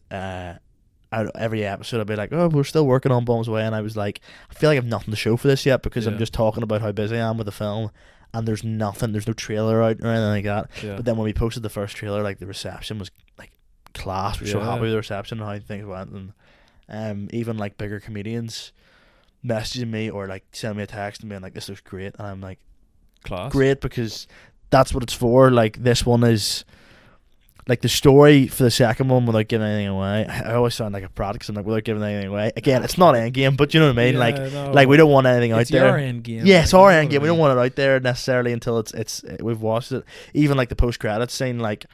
every episode I'd be like, oh, we're still working on Bombs Away, and I was like, I feel like I've nothing to show for this yet, because I'm just talking about how busy I am with the film, and there's no trailer out or anything like that. But then when we posted the first trailer, like the reception was like class. We're so happy with the reception and how things went, and even like bigger comedians messaging me or like sending me a text and being like, this looks great, and I'm like, class. Great, because that's what it's for. Like this one is like the story for the second one, without giving anything away. I always sound like a product, because I'm like, without giving anything away. Again, it's not Endgame, but you know what I mean. Like we don't want anything out there. It's your Endgame. Yeah, it's our Endgame. We don't want it out there necessarily until it's we've watched it. Even like the post credits scene, like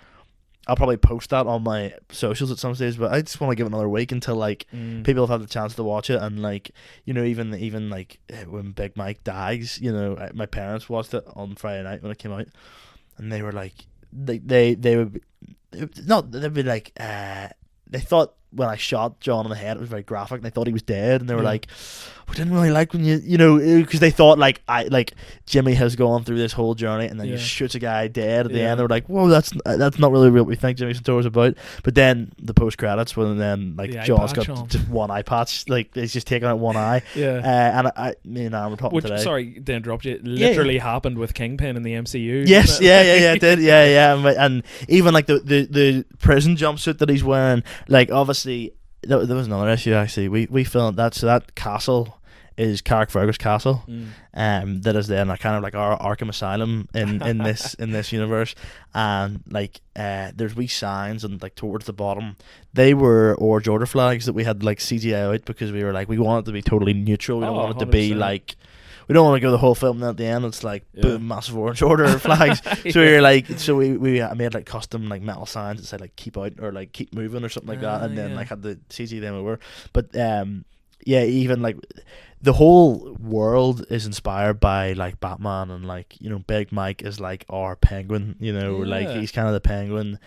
I'll probably post that on my socials at some stage, but I just want to give it another week until like people have had the chance to watch it, and like even like when Big Mike dies, my parents watched it on Friday night when it came out, and they were like they would they'd be like they thought when I shot John in the head it was very graphic, and they thought he was dead, and they were like, we didn't really like when because they thought like Jimmy has gone through this whole journey, and then he shoots a guy dead at the end. They were like, whoa, that's not really what we think Jimmy Santoro's about. But then the post credits, when then like John's got just one eye patch, like he's just taking out one eye. And me and Aaron were talking today. Sorry to interrupt you. It literally happened with Kingpin in the MCU. Yes, it did. And even like the prison jumpsuit that he's wearing, like obviously. There was another issue actually. We filmed that, so that castle is Carrickfergus Castle, that is then kind of like our Arkham Asylum in this universe, and like there's wee signs, and like towards the bottom they were Orange Order flags that we had like CGI out, because we were like, we want it to be totally neutral. We don't want it to be like, we don't want to go the whole film, and at the end it's like boom, massive Orange Order flags. So we were like, we made like custom like metal signs that said like keep out or like keep moving or something like that, and then like had the CG them over. But even like the whole world is inspired by like Batman, and like Big Mike is like our Penguin, like he's kind of the Penguin.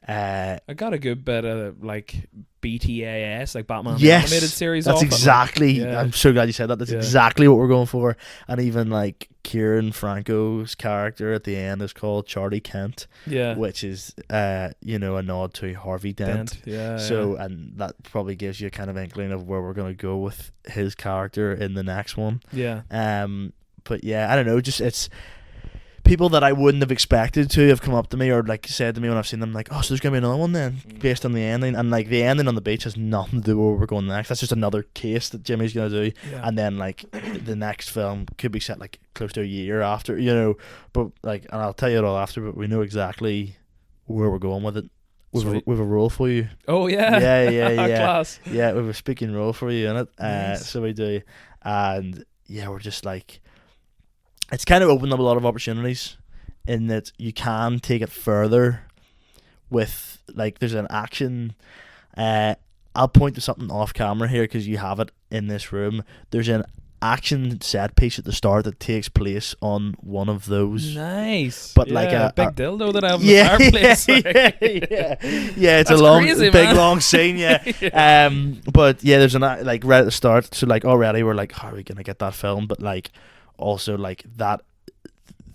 I got a good bit of like BTAS, like Batman the animated series. That's exactly. I'm so glad you said that. That's exactly what we're going for. And even like Kieran Franco's character at the end is called Charlie Kent, which is a nod to Harvey Dent. So and that probably gives you a kind of inkling of where we're going to go with his character in the next one. But I don't know. Just it's. People that I wouldn't have expected to have come up to me or like said to me when I've seen them, like, oh, so there's gonna be another one then based on the ending, and like the ending on the beach has nothing to do with where we're going next. That's just another case that Jimmy's gonna do, and then like the next film could be set like close to a year after, but like, and I'll tell you it all after, but we know exactly where we're going with it. We've a role for you. Oh yeah, class. Yeah, we have a speaking role for you in it. Nice. So we do, and we're just like. It's kind of opened up a lot of opportunities in that you can take it further with, like, there's an action. I'll point to something off camera here because you have it in this room. There's an action set piece at the start that takes place on one of those. Nice. But like a big dildo that I have in the fireplace. It's that's a long, crazy, big man. long scene. But there's an like right at the start. So like already we're like, how are we gonna get that film? But like. Also, like that,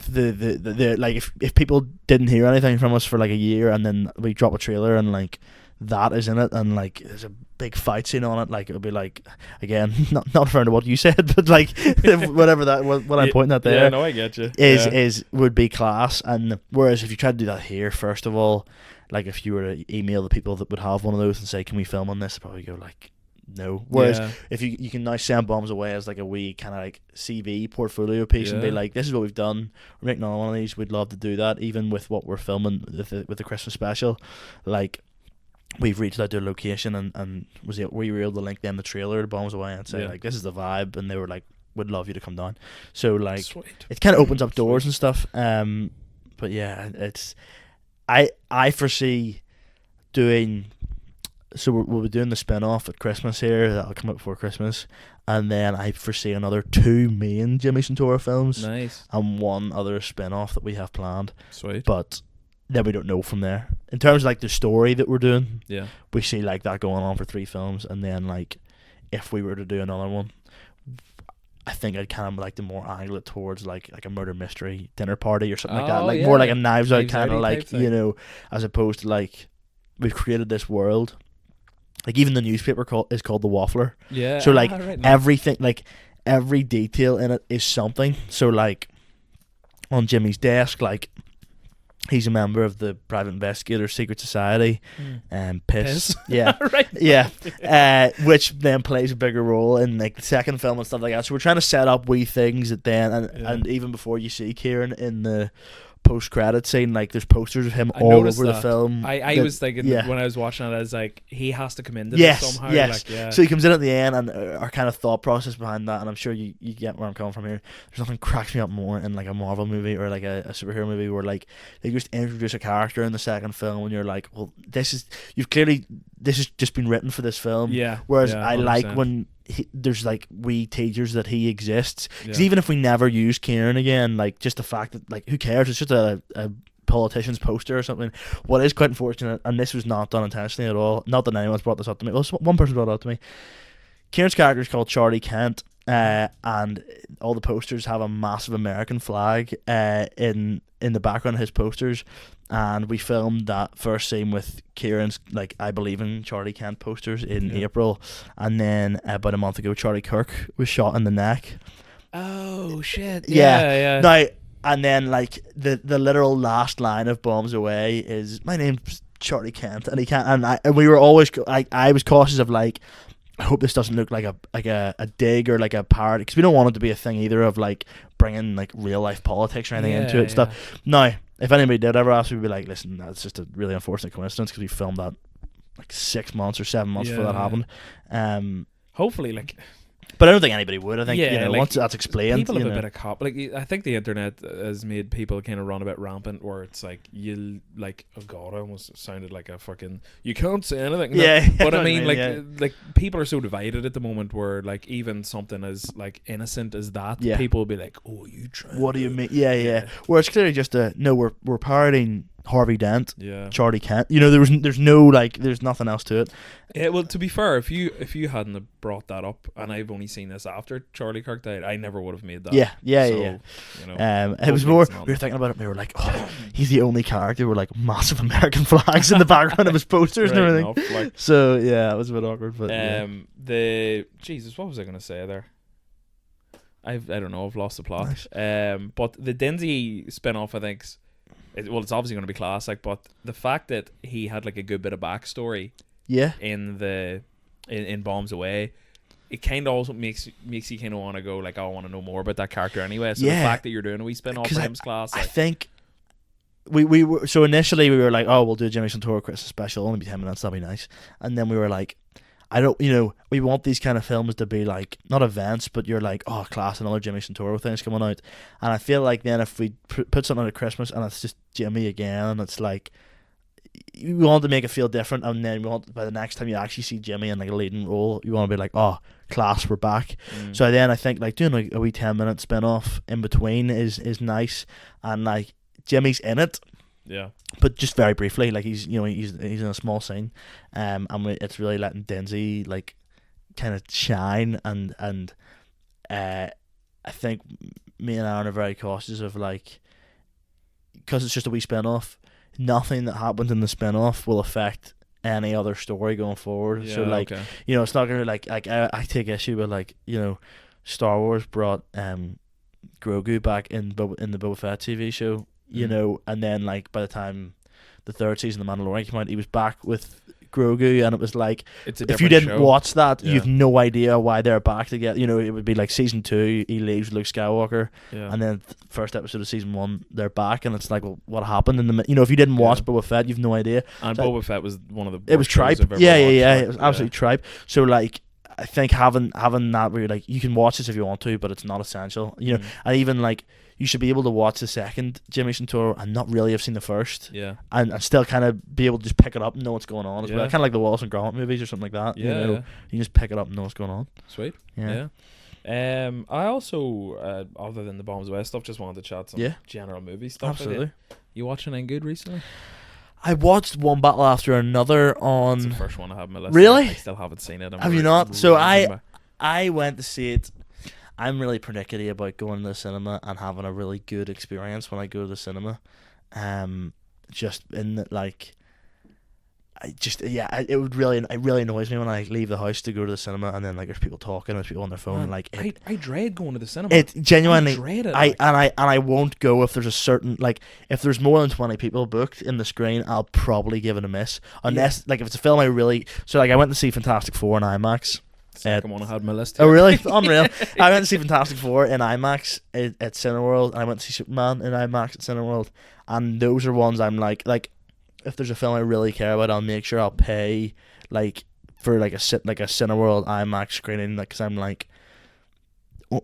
the like if people didn't hear anything from us for like a year, and then we drop a trailer and like that is in it, and like there's a big fight scene on it, like it'll be like, again, not referring to what you said, but like whatever that what I'm pointing at there. Yeah, no, I get you. Is would be class, and whereas if you tried to do that here, first of all, like if you were to email the people that would have one of those and say, can we film on this, they'd probably go like. No. Whereas if you can now send Bombs Away as like a wee kind of like CV portfolio piece and be like, this is what we've done. We're making another one of these. We'd love to do that, even with what we're filming with the Christmas special. Like, we've reached out to a location and we were able to link them the trailer to Bombs Away and say like, this is the vibe, and they were like, would love you to come down. So like, Sweet. it kind of opens up doors and stuff. But yeah, it's I foresee doing. So we'll be doing the spin-off at Christmas here. That'll come out before Christmas. And then I foresee another 2 main Jimmy Santoro films. Nice. And one other spin-off that we have planned. Sweet. But then we don't know from there. In terms of like the story that we're doing, Yeah. we see like that going on for 3 films. And then like, if we were to do another one, I think I'd kind of like to more angle it towards like a murder mystery dinner party or something like that. Like more like a Knives Out kind of like, you know, as opposed to like, we've created this world. Like even the newspaper is called The Waffler. Yeah. So like right. everything, like every detail in it is something. So like on Jimmy's desk, like he's a member of the Private Investigator Secret Society, and Piss. Yeah, right. Yeah. Which then plays a bigger role in like the second film and stuff like that. So we're trying to set up wee things that then, and even before you see Kieran in the post-credit scene, like there's posters of him all over the film. I was thinking when I was watching it, I was like, he has to come into yes, this somehow. Yes. Like, yeah. So he comes in at the end, and our kind of thought process behind that, and I'm sure you get where I'm coming from here. There's nothing cracks me up more in like a Marvel movie or like a superhero movie where like they just introduce a character in the second film, and you're like, well, this has just been written for this film. Yeah. Whereas yeah, I like when there's like wee teasers that he exists. Because Yeah. even if we never use Kieran again, like just the fact that like who cares? It's just a politician's poster or something. What is quite unfortunate, and this was not done intentionally at all. Not that anyone's brought this up to me. Well, one person brought it up to me. Kieran's character is called Charlie Kent, and all the posters have a massive American flag in the background of his posters. And we filmed that first scene with Kieran's like I Believe in Charlie Kent posters in April, and then about a month ago, Charlie Kirk was shot in the neck. Oh shit! Yeah. Now, and then like the literal last line of Bombs Away is, "My name's Charlie Kent," and he can't. And we were always I was cautious of like, I hope this doesn't look like a dig or like a parody, because we don't want it to be a thing either of like bringing like real life politics or anything into it and stuff. Now, if anybody did ever ask, we'd be like, listen, that's just a really unfortunate coincidence because we filmed that like 6 months or 7 months before that happened. Hopefully, like. But I don't think anybody would. I think like, once that's explained, people have a bit of cop. Like I think the internet has made people kind of run a bit rampant, where it's like you like, oh god, I almost sounded like a fucking, you can't say anything. Yeah, but I mean, like people are so divided at the moment, where like even something as like innocent as that, people will be like, oh, you try. What do you mean? Yeah. Where it's clearly just we're parodying Harvey Dent, Charlie Kent. You know, there's no like, there's nothing else to it. Yeah, well, to be fair, if you hadn't have brought that up, and I've only seen this after Charlie Kirk died, I never would have made that. Yeah. You know, it was more, we were thinking about it, and we were like, oh, he's the only character with like massive American flags in the background of his posters and everything. Enough, like, so yeah, it was a bit awkward. But the Jesus, what was I going to say there? I don't know. I've lost the plot. Nice. But the Denzi spin-off, I think. It's obviously going to be classic, but the fact that he had like a good bit of backstory, in Bombs Away, it kind of also makes you kind of want to go like, oh, I want to know more about that character anyway. So the fact that you're doing a wee spin off for him's class, I think we were, so initially we were like, oh, we'll do a Jimmy Santoro Christmas special, only be 10 minutes, that'll be nice. And then we were like, I don't, we want these kind of films to be like, not events, but you're like, oh, class, another Jimmy Santoro thing's coming out. And I feel like then if we put something out at Christmas and it's just Jimmy again, it's like, we want to make it feel different, and then we want, by the next time you actually see Jimmy in like a leading role, you want to be like, oh, class, we're back. So then I think like doing like a wee 10-minute spin-off in between is nice, and like Jimmy's in it. Yeah, but just very briefly, like he's in a small scene, and it's really letting Denzi like kind of shine, and I think me and Aaron are very cautious of like, because it's just a wee spin off, nothing that happens in the spin off will affect any other story going forward. So like, it's not gonna like I take issue with like, Star Wars brought Grogu back in the Boba Fett TV show. And then like by the time the third season of The Mandalorian came out, he was back with Grogu, and it was like, It's a if you different didn't show. watch that, Yeah. you've no idea why they're back together. You know, it would be like season 2, he leaves Luke Skywalker, Yeah. and then first episode of season 1, they're back, and it's like, well, what happened in the you know, if you didn't watch Yeah. Boba Fett, you've no idea. And So Boba Fett was one of the it was worst shows tripe. I've ever Yeah, watched, yeah. like, It was absolutely tripe. So like, I think having that where you're like, you can watch this if you want to, but it's not essential. You know, Mm. and even like, you should be able to watch the second Jimmy Santoro and not really have seen the first, Yeah. and still kind of be able to just pick it up and know what's going on as well. Yeah. Kind of like the Wallace and Gromit movies or something like that. Yeah. You know, Yeah. you just pick it up and know what's going on. Sweet. Yeah. Yeah. I also, other than the Bombs West stuff, just wanted to chat some Yeah. general movie stuff. with Absolutely. You watching anything good recently? I watched one battle after another It's the on. first one I have on my list. Really? I still haven't seen it. Have you not? So I went to see it. I'm really pernickety about going to the cinema and having a really good experience when I go to the cinema. Just in that, like, it really annoys me when I leave the house to go to the cinema and then like there's people talking, there's people on their phone, and like I dread going to the cinema. it genuinely. I dread it. I won't go if there's a certain, like, if there's more than 20 people booked in the screen, I'll probably give it a miss, unless like if it's a film I really. So like I went to see Fantastic Four in IMAX. Second one I had on my list. Oh really? Unreal. I went to see Fantastic Four in IMAX at Cineworld, and I went to see Superman in IMAX at Cineworld, and those are ones I'm like if there's a film I really care about, I'll make sure I'll pay like for like a Cineworld IMAX screening, like, because I'm like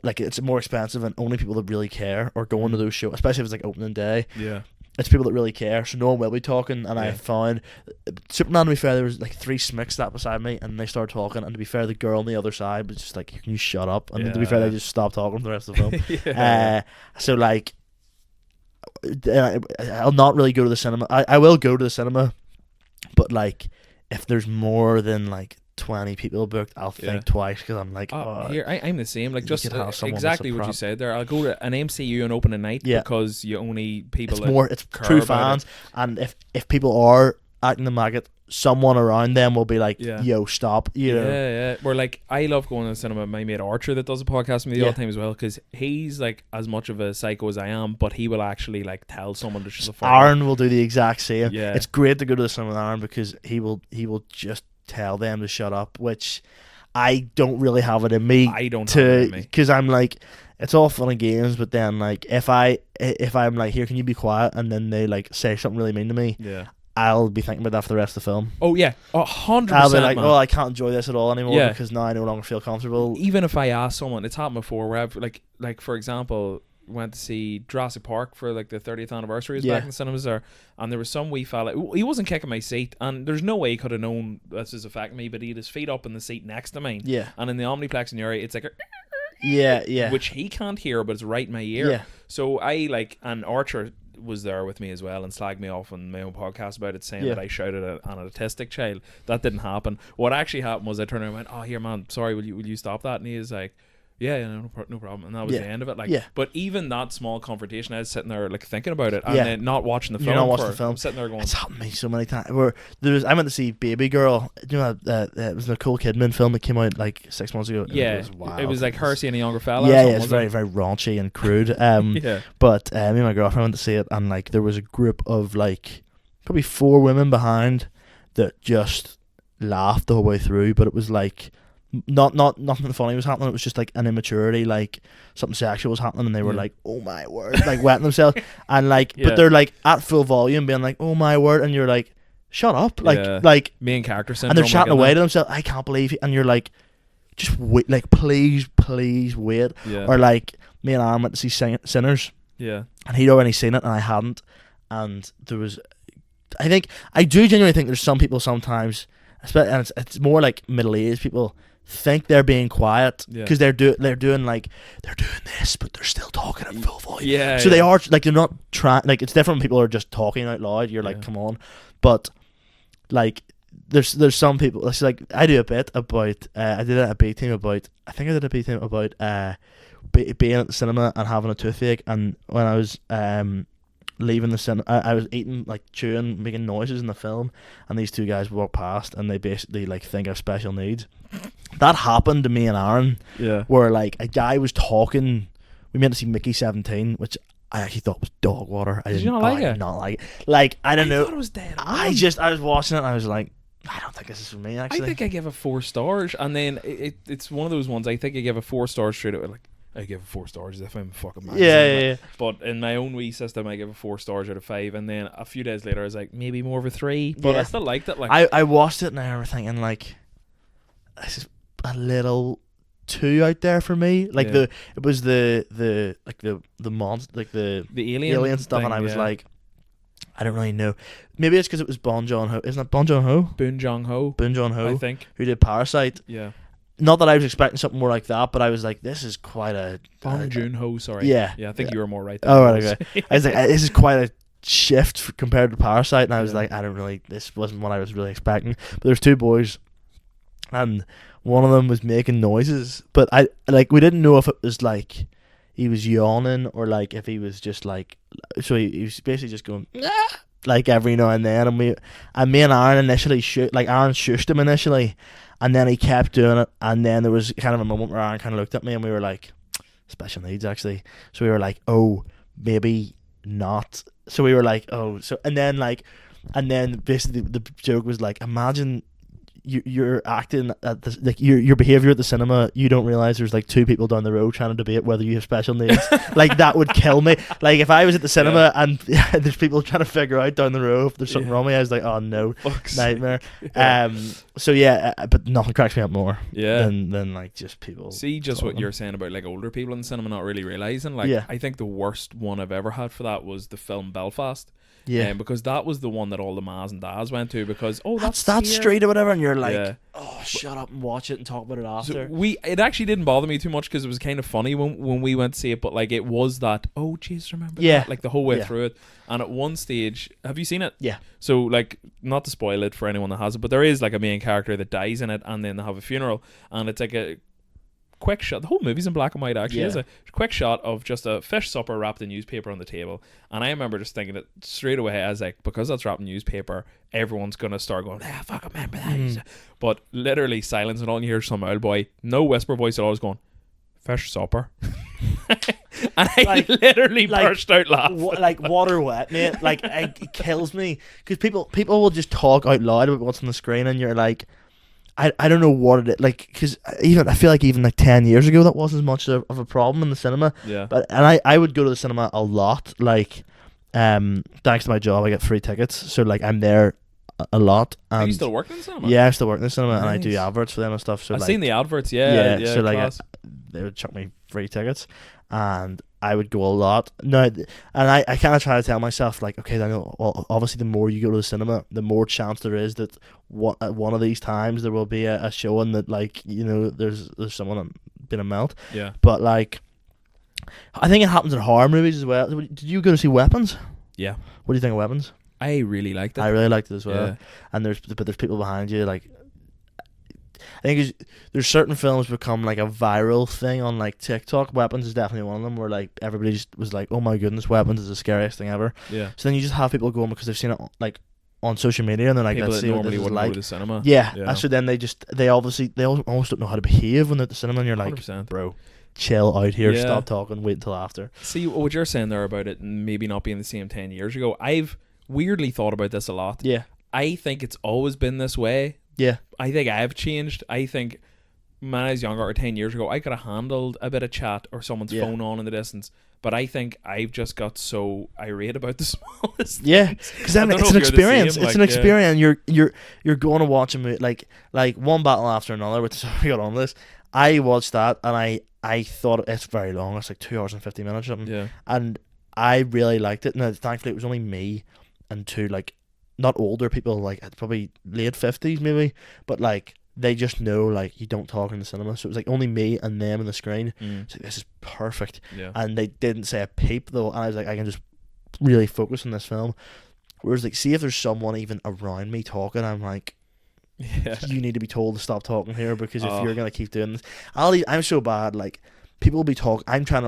it's more expensive, and only people that really care are going to those shows, especially if it's like opening day. Yeah. It's people that really care, so no one will be talking. And I Yeah. found Superman, to be fair, there was like 3 smicks sat beside me, and they started talking. And to be fair, the girl on the other side was just like, "Can you shut up?" And to be fair, they just stopped talking for the rest of the film. Yeah. So like, I'll not really go to the cinema. I will go to the cinema, but like, if there's more than like 20 people booked, I'll think twice, because I'm like, Here I'm the same. Like, you just could have someone exactly that's a what you prop. said there. I'll go to an MCU and open a night because you only people. it's care true about fans, and if people are acting the maggot, someone around them will be like, Yeah. "Yo, stop!" You know. Yeah. Where like I love going to the cinema. My mate Archer that does a podcast with me all Yeah. the time as well, because he's like as much of a psycho as I am, but he will actually like tell someone to shut the fuck up. Aaron will do the exact same. Yeah. It's great to go to the cinema with Aaron, because he will just tell them to shut up, which I don't really have it in me. I don't have it in me. Because I'm like, it's all fun and games, but then like if I'm like, "Here, can you be quiet?" and then they like say something really mean to me, Yeah. I'll be thinking about that for the rest of the film. Oh yeah. 100%. I'll be like, man. "Oh, I can't enjoy this at all anymore Yeah. because now I no longer feel comfortable." Even if I ask someone, it's happened before where I've like for example, went to see Jurassic Park for like the 30th anniversary. It was Yeah. back in the cinemas there, and there was some wee fella. He wasn't kicking my seat, and there's no way he could have known this is affecting me, but he had his feet up in the seat next to mine. Yeah, And in the Omniplex in the area, it's like yeah. which he can't hear, but it's right in my ear. Yeah. So I like, and Archer was there with me as well and slagged me off on my own podcast about it, saying Yeah. that I shouted at an autistic child. That didn't happen. What actually happened was I turned around and went, "Oh, here, man, sorry, will you stop that?" And he was like, yeah, no problem. And that was Yeah. the end of it. Like, Yeah. but even that small confrontation, I was sitting there like thinking about it, and Yeah. then not watching the film. You're not watching for the it. film. I'm sitting there going, It's happened to me so many times. Where I went to see Baby Girl. You know, it was a Nicole Kidman film that came out like 6 months ago. yeah, it was wild. it was like her seeing a younger fella. Yeah, or it's something, very, very raunchy and crude. yeah, But me and my girlfriend went to see it, and like there was a group of like probably 4 women behind that just laughed the whole way through. But it was like nothing funny was happening. It was just like an immaturity, like something sexual was happening, and they were Yeah. like, "Oh my word," like wetting themselves, and like, Yeah. but they're like at full volume, being like, "Oh my word," and you're like, "Shut up!" Yeah. Like, main character syndrome. and they're like, chatting isn't away it? to themselves. "I can't believe it," and you're like, "Just wait, like please wait." Yeah, Or like me and Aaron went to see Sinners, yeah, and he'd already seen it and I hadn't, and there was, I think I do genuinely think there's some people sometimes, and it's more like middle-aged people, think they're being quiet Yeah. because they're doing this, but they're still talking at full volume. yeah. So they are like, they're not trying, like it's different when people are just talking out loud. You're like, Yeah. come on, but like there's some people. It's like I do a bit about. I did a B team about. I think I did a B team about being at the cinema and having a toothache, and when I was leaving the cinema, I was eating, like chewing, making noises in the film, and these 2 guys walked past and they basically like think I have special needs. That happened to me and Aaron, yeah. where like a guy was talking. We went to see Mickey 17, which I actually thought was dog water. Did you not like I it? did not like it. Like I don't know. Thought it was dead. I was watching it and I was like, I don't think this is for me. I Actually, think I give it 4 stars, and then it's one of those ones. I think I give it 4 stars straight away. Like I give it 4 stars as if I'm a fucking man. yeah. But in my own wee system, I give it 4 stars out of 5, and then a few days later, I was like maybe more of a 3. But Yeah. I still liked it. Like I watched it and I remember thinking like, this is a little too out there for me. Like Yeah. it was the like the monster, like the alien stuff, thing, and I was yeah. like, I don't really know. Maybe it's because it was Bong Joon-ho. Isn't it Bong Joon-ho? Boon Jong-ho, Bong Joon-ho, I think. who did Parasite. Yeah. Not that I was expecting something more like that, but I was like, this is quite a Bong Joon-ho, sorry. yeah. Yeah, I think you were more right. Oh, right, okay. I was like, this is quite a shift compared to Parasite, and I was Yeah. like, this wasn't what I was really expecting. But there's 2 boys, and one of them was making noises, but we didn't know if it was like he was yawning or like if he was just like, so he was basically just going like every now and then, and me and Aaron initially Aaron shushed him initially, and then he kept doing it, and then there was kind of a moment where Aaron kind of looked at me and we were like, special needs actually, so we were like, oh, maybe not. So we were like, oh, so and then basically the joke was like, imagine you're acting at this, like your behavior at the cinema, you don't realize there's like 2 people down the road trying to debate whether you have special needs. Like that would kill me. Like if I was at the cinema and there's people trying to figure out down the road if there's something wrong with me, I was like, oh no, nightmare. So but nothing cracks me up more than like just people. See, just what talking. you're saying about like older people in the cinema not really realizing. Like I think the worst one I've ever had for that was the film Belfast. Yeah, because that was the one that all the mas and dads went to because that's that street or whatever, and you're like, Yeah. oh, shut up and watch it and talk about it after. So it actually didn't bother me too much because it was kind of funny when we went to see it, but like it was that, oh jeez, remember that? Like the whole way through it. And at one stage, have you seen it? Yeah. So like, not to spoil it for anyone that has it, but there is like a main character that dies in it, and then they have a funeral, and it's like a quick shot. The whole movie's in black and white actually. It's a quick shot of just a fish supper wrapped in newspaper on the table, and I remember just thinking that straight away. I was like, because that's wrapped in newspaper, everyone's gonna start going, I fucking remember that. But literally silence, and all you hear is some old boy, no whisper voice at all, is going, fish supper. And I literally burst out laughing. Like water wet, mate. Like it kills me because people will just talk out loud about what's on the screen, and you're like, I don't know what it is, like, because I feel like even like 10 years ago that wasn't as much of a problem in the cinema. Yeah. And I would go to the cinema a lot. Like, thanks to my job, I get free tickets, so like I'm there a lot. And Are you still working in the cinema? yeah, I still work in the cinema, and I do Nice. adverts for them and stuff. So I've like, seen the adverts. Yeah. so like class. they would chuck me free tickets, and I would go a lot. No, and I kind of try to tell myself like, okay, Daniel, well, obviously the more you go to the cinema, the more chance there is that at one of these times there will be a showing that, like, you know, there's someone been a melt. Yeah. But like, I think it happens in horror movies as well. Did you go to see Weapons? Yeah. What do you think of Weapons? I really liked it. I really liked it as well. Yeah. And there's people behind you, like, I think there's certain films become like a viral thing on like TikTok. Weapons is definitely one of them, where like everybody just was like, oh my goodness, Weapons is the scariest thing ever. Yeah. So then you just have people going because they've seen it like on social media, and they're like, People let's that see what this normally is wouldn't like. go to the cinema. Yeah. Yeah. So then they almost don't know how to behave when they're at the cinema, and you're like, 100%. bro, chill out here, Yeah. stop talking, wait until after. See what you're saying there about it maybe not being the same 10 years ago. I've weirdly thought about this a lot. Yeah. I think it's always been this way. Yeah. I think I've changed. I think when I was younger, or 10 years ago, I could have handled a bit of chat or someone's phone on in the distance. But I think I've just got so irate about the smallest. Yeah, because I don't it's know an if you're the experience. same, It's an like, experience. You're going to watch a movie like one battle after another. Which is we got on this. I watched that, and I thought it's very long. It's like 2 hours and 50 minutes or something. Yeah. And I really liked it. Now, thankfully, it was only me and 2 like not older people, like probably late 50s maybe, but like they just know like you don't talk in the cinema. So it was like only me and them on the screen. Mm. So this is perfect. Yeah. And they didn't say a peep though, and I was like, I can just really focus on this film. Whereas like, see if there's someone even around me talking, I'm like, Yeah. you need to be told to stop talking here, because if Oh. you're gonna keep doing this, I'm so bad. Like, people will be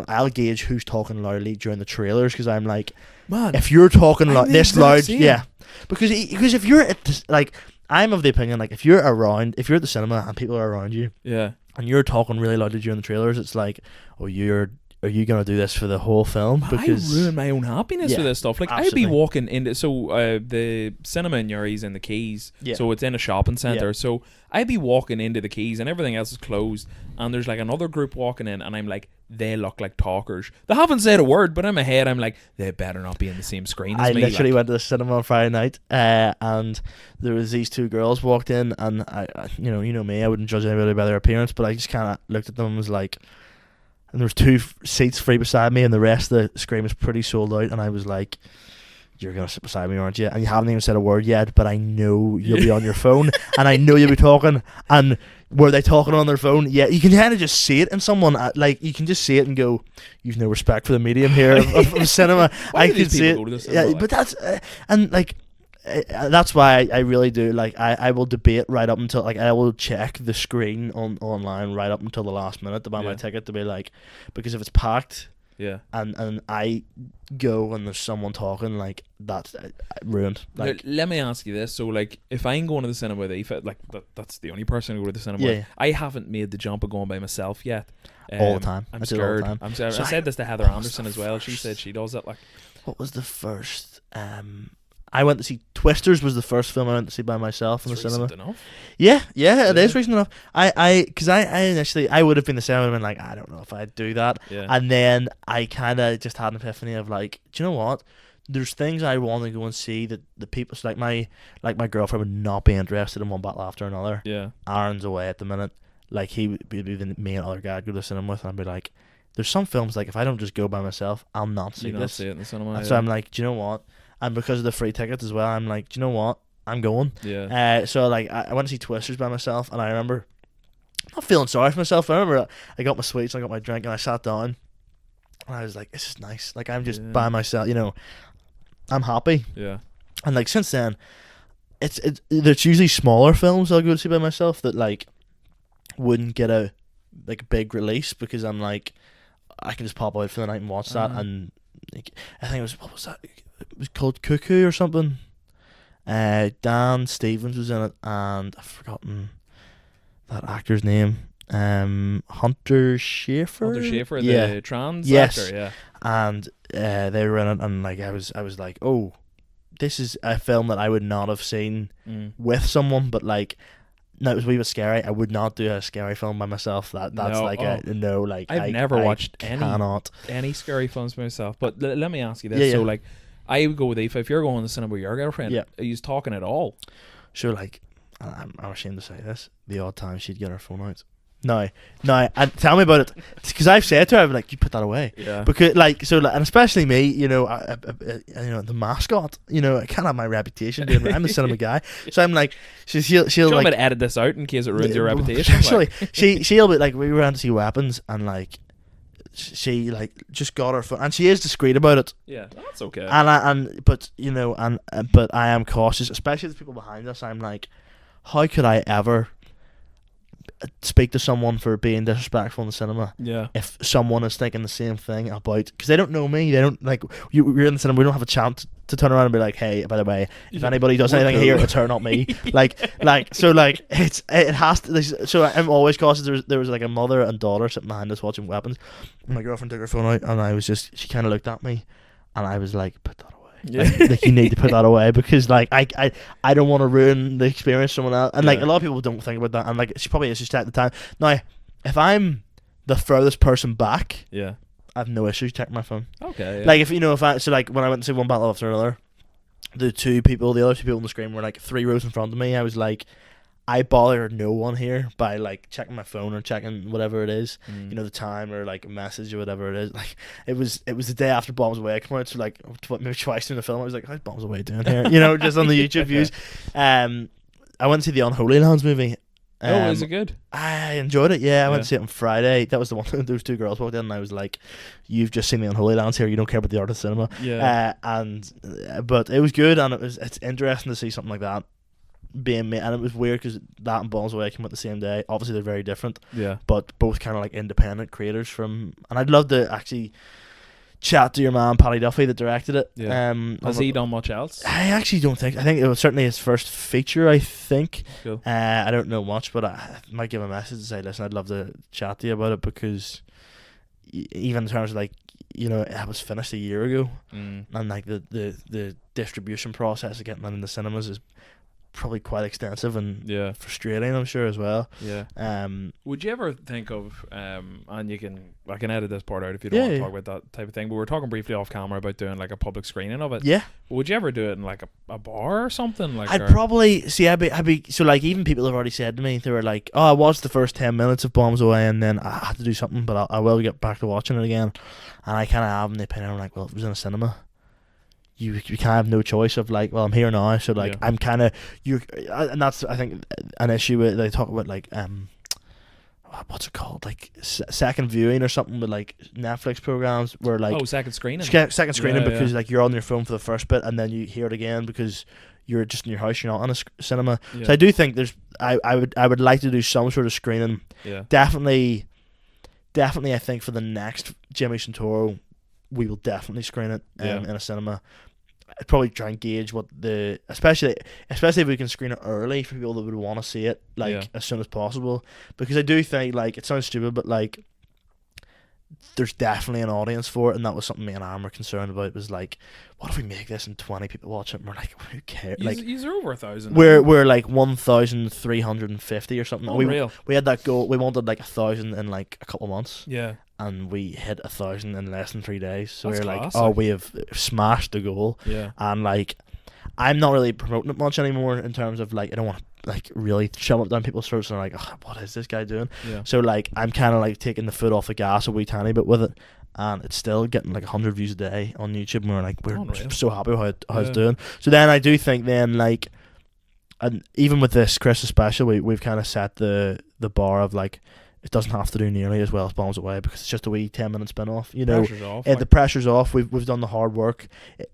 I'll gauge who's talking loudly during the trailers, because I'm like, Man, if you're talking I'm the this exact loud, same. yeah, because if you're at this, like, I'm of the opinion, like, if you're at the cinema and people are around you yeah. and you're talking really loudly during the trailers, it's like, oh, you're are you gonna do this for the whole film? Because I ruin my own happiness for this stuff. Like absolutely. I'd be walking into the cinema in Uri's in the Keys, so it's in a shopping centre. So I'd be walking into the Keys and everything else is closed, and there's like another group walking in, and I'm like, they look like talkers. They haven't said a word, but in my head I'm like, they better not be in the same screen as me. I literally went to the cinema on Friday night, and there was these two girls walked in, and I you know me, I wouldn't judge anybody by their appearance, but I just kind of looked at them and was like, and there was two seats free beside me, and the rest of the screen was pretty sold out, and I was like, you're going to sit beside me, aren't you? And you haven't even said a word yet, but I know you'll be on your phone, and I know you'll be talking, and were they talking on their phone? Yeah, you can kind of just see it in someone, like, you can just see it and go, you've no respect for the medium here of cinema. Why do these people go to the cinema, but that's, and like, that's why I really do, like, I will debate right up until, like, I will check the screen online right up until the last minute to buy my ticket, to be like, because if it's packed, and I go and there's someone talking, like, that's ruined. Like, let me ask you this: so, like, if I'm going to the cinema with Aoife, like, that's the only person I go to the cinema with. I haven't made the jump of going by myself yet. All the time. I'm scared. I'm scared. I said this to Heather Anderson as well. She said she does it. Like, what was the first? I went to see Twisters. Was the first film I went to see by myself in the cinema. Enough. Yeah, it is recent enough. Because I initially I would have been the same. I would have been like, I don't know if I'd do that. And then I kind of just had an epiphany of like, do you know what? There's things I want to go and see that the people, so like my girlfriend would not be interested in one battle after another. Yeah. Aaron's away at the minute. Like, he would be the main other guy I'd go to the cinema with, and I'd be like, there's some films, like, if I don't just go by myself, I'll not see this. See it in the cinema. And so I'm like, do you know what? And because of the free tickets as well, I'm like, do you know what? I'm going. Yeah. So like, I went to see Twisters by myself, and I remember not feeling sorry for myself. I remember I got my sweets, and I got my drink, and I sat down, and I was like, this is nice. Like, I'm just by myself, you know. I'm happy. Yeah. And like, since then, there's usually smaller films I'll go to see by myself that like wouldn't get a like big release, because I'm like, I can just pop out for the night and watch that. And like, I think it was, what was that? It was called Cuckoo or something. Dan Stevens was in it, and I've forgotten that actor's name. Hunter Schafer, the trans actor, yeah. And they were in it, and like I was like, oh, this is a film that I would not have seen with someone, but like, no, it was a wee bit scary. I would not do a scary film by myself. That's no, like I've never watched any scary films by myself. But let me ask you this: so like, I would go with Aoife. If you're going to the cinema with your girlfriend, are you talking at all? Sure, like, I'm ashamed to say this, the odd time she'd get her phone out. No, and tell me about it, because I've said to her, I'd be like, you put that away, because like, so like, and especially me, you know, you know, the mascot, you know, I can't have my reputation doing. I'm the cinema guy, so I'm like, she'll like, want me to edit this out in case it ruins your reputation? Actually, she'll be like, we were out to see Weapons, and like, she like just got her phone, and she is discreet about it. Yeah, that's okay. But you know, but I am cautious, especially the people behind us. I'm like, how could I ever speak to someone for being disrespectful in the cinema if someone is thinking the same thing about, because they don't know me, they don't, like, we're in the cinema, we don't have a chance to turn around and be like, hey, by the way, if anybody does anything here, it's her, not me. like so like it has to, so I'm always cautious. There was like a mother and daughter sitting behind us watching Weapons, and my girlfriend took her phone out, and I was just, she kind of looked at me, and I was like, put that away. Like, you need to put that away, because like I don't want to ruin the experience for someone else, and like a lot of people don't think about that, and like she probably is just at the time. Now, if I'm the furthest person back, I have no issue checking my phone. Okay. Like, if you know, if I, so like when I went to see one battle after another, the other two people on the screen were like 3 rows in front of me. I was like, I bother no one here by like checking my phone or checking whatever it is, you know, the time or like a message or whatever it is. Like, it was the day after Bombs Away I came out, so like maybe twice in the film I was like, how's Bombs Away doing here? You know, just on the YouTube views. I went to see the Unholy Lands movie. Is it good? I enjoyed it. I went to see it on Friday. That was the one. Those 2 girls walked in, and I was like, "You've just seen the Unholy Lands here. You don't care about the art of cinema." But it was good, and it's interesting to see something like that being made, and it was weird because that and Bombs Away came out the same day. Obviously, they're very different. But both kind of like independent creators from. And I'd love to actually chat to your man Paddy Duffy that directed it. Has he done much else? I actually don't think. I think it was certainly his first feature, I think. Cool. I don't know much, but I might give him a message to say, listen, I'd love to chat to you about it, because even in terms of like, you know, it was finished a year ago, Mm. and like the distribution process of getting it in the cinemas is probably quite extensive and Yeah. frustrating, I'm sure, as well. Yeah. Um, Would you ever think of and I can edit this part out if you don't Yeah, want to yeah. talk about that type of thing, but we were talking briefly off camera about doing like a public screening of it. yeah, Would you ever do it in like a bar or something? Like, I'd or- probably see. I'd be so like, even people have already said to me, they were like, "Oh, I watched the first 10 minutes of Bombs Away, and then I had to do something, but I will get back to watching it again." And I kind of have the opinion, I'm like, well, if it was in a cinema, you kind of have no choice of like, well, I'm here now, so like, Yeah. I'm kind of and that's, I think, an issue with, they talk about like what's it called, like second viewing or something with like Netflix programs where like second screening. second screening, Yeah, because yeah. like you're on your phone for the first bit and then you hear it again because you're just in your house, you're not on a cinema. Yeah. So I do think there's I would like to do some sort of screening. Yeah. Definitely I think for the next Jimmy Santoro we will definitely screen it Yeah. in a cinema. I'd probably try and gauge what the especially if we can screen it early for people that would want to see it like Yeah. as soon as possible, because I do think, like, it sounds stupid, but like there's definitely an audience for it, and that was something me and Aaron were concerned about, was like, what if we make this and 20 people watch it, and we're like, who cares? Like, You're over 1,000. we're like 1,350 or something. Unreal. We had that goal. We wanted like 1,000 in like a couple of months, Yeah. and we hit 1,000 in less than 3 days. So That's we were like, class, oh, like. we have smashed the goal. Yeah. And like, I'm not really promoting it much anymore, in terms of like, I don't want to like really shove it down people's throats and like, oh, what is this guy doing? Yeah. So like, I'm kind of like taking the foot off the gas a wee tiny bit with it, and it's still getting like 100 views a day on YouTube, and we're like, we're Unreal. so happy with how it's Yeah. doing. So then I do think then, like, and even with this Christmas special, we've kind of set the bar of like, it doesn't have to do nearly as well as Bombs Away, because it's just a wee 10-minute spin-off, you know. Pressure's off. The pressure's off. We've done the hard work.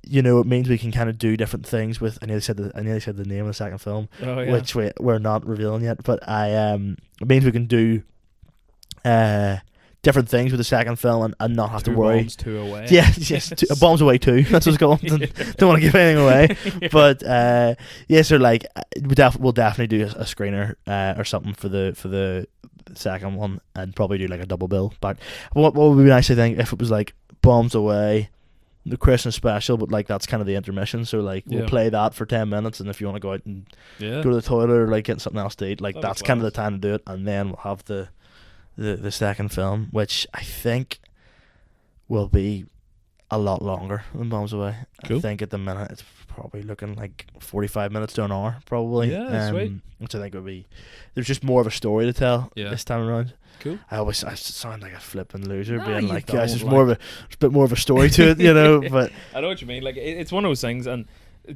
You know, it means we can kind of do different things with. I nearly said the name of the second film, oh, yeah. which we're not revealing yet. But it means we can do different things with the second film and not have Two to worry. bombs, two away. Yeah, yes, Bombs Away 2. That's what it's called. Don't want to give anything away. But yeah, so like, we'll definitely do a screener or something for the second one, and probably do like a double bill. But what would be nice, I think, if it was like Bombs Away, the Christmas special, but like that's kind of the intermission. So like, we'll Yeah. play that for 10 minutes, and if you want to go out and Yeah. go to the toilet or like get something else to eat, like That'd be that's kind of the class. time to do it. And then we'll have the second film, which I think will be a lot longer than Bombs Away. Cool. I think at the minute it's probably looking like 45 minutes to an hour, probably. Yeah, sweet. Which I think would be, there's just more of a story to tell Yeah. this time around. Cool. I sound like a flipping loser, No, being you like, guys, don't, there's more of a bit more of a story to it, you know. But I know what you mean. Like, it's one of those things, and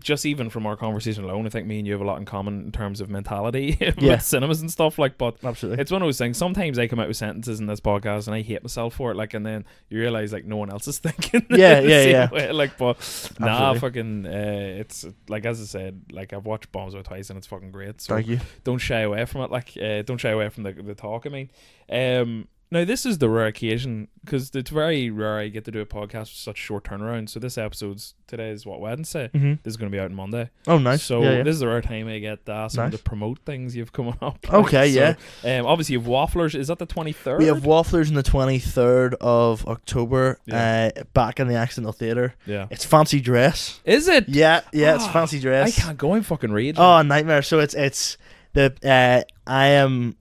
just even from our conversation alone, I think me and you have a lot in common in terms of mentality Yeah. with cinemas and stuff. Like, but absolutely, it's one of those things. Sometimes I come out with sentences in this podcast and I hate myself for it. Like, and then you realize like no one else is thinking. Yeah, the yeah, same yeah. way. Like, but nah, Absolutely. fucking. It's like, as I said, like, I've watched Bombs Out twice and it's fucking great. So thank you. don't shy away from it. Like, don't shy away from the talk. I mean, now this is the rare occasion, because it's very rare I get to do a podcast with such short turnaround. So this episode's today is what, Wednesday. Mm-hmm. This is going to be out on Monday. Oh, nice. So yeah, yeah. this is the rare time I get to ask them Nice. to promote things you've coming up. Okay, So, yeah. obviously you've Wafflers. Is that the 23rd? We have Wafflers on the 23rd of October, Yeah. back in the Accidental Theatre. Yeah. It's Fancy Dress. Is it? Yeah, it's Ah, Fancy I Dress. can't go in fucking rage. Oh, nightmare. So it's the I am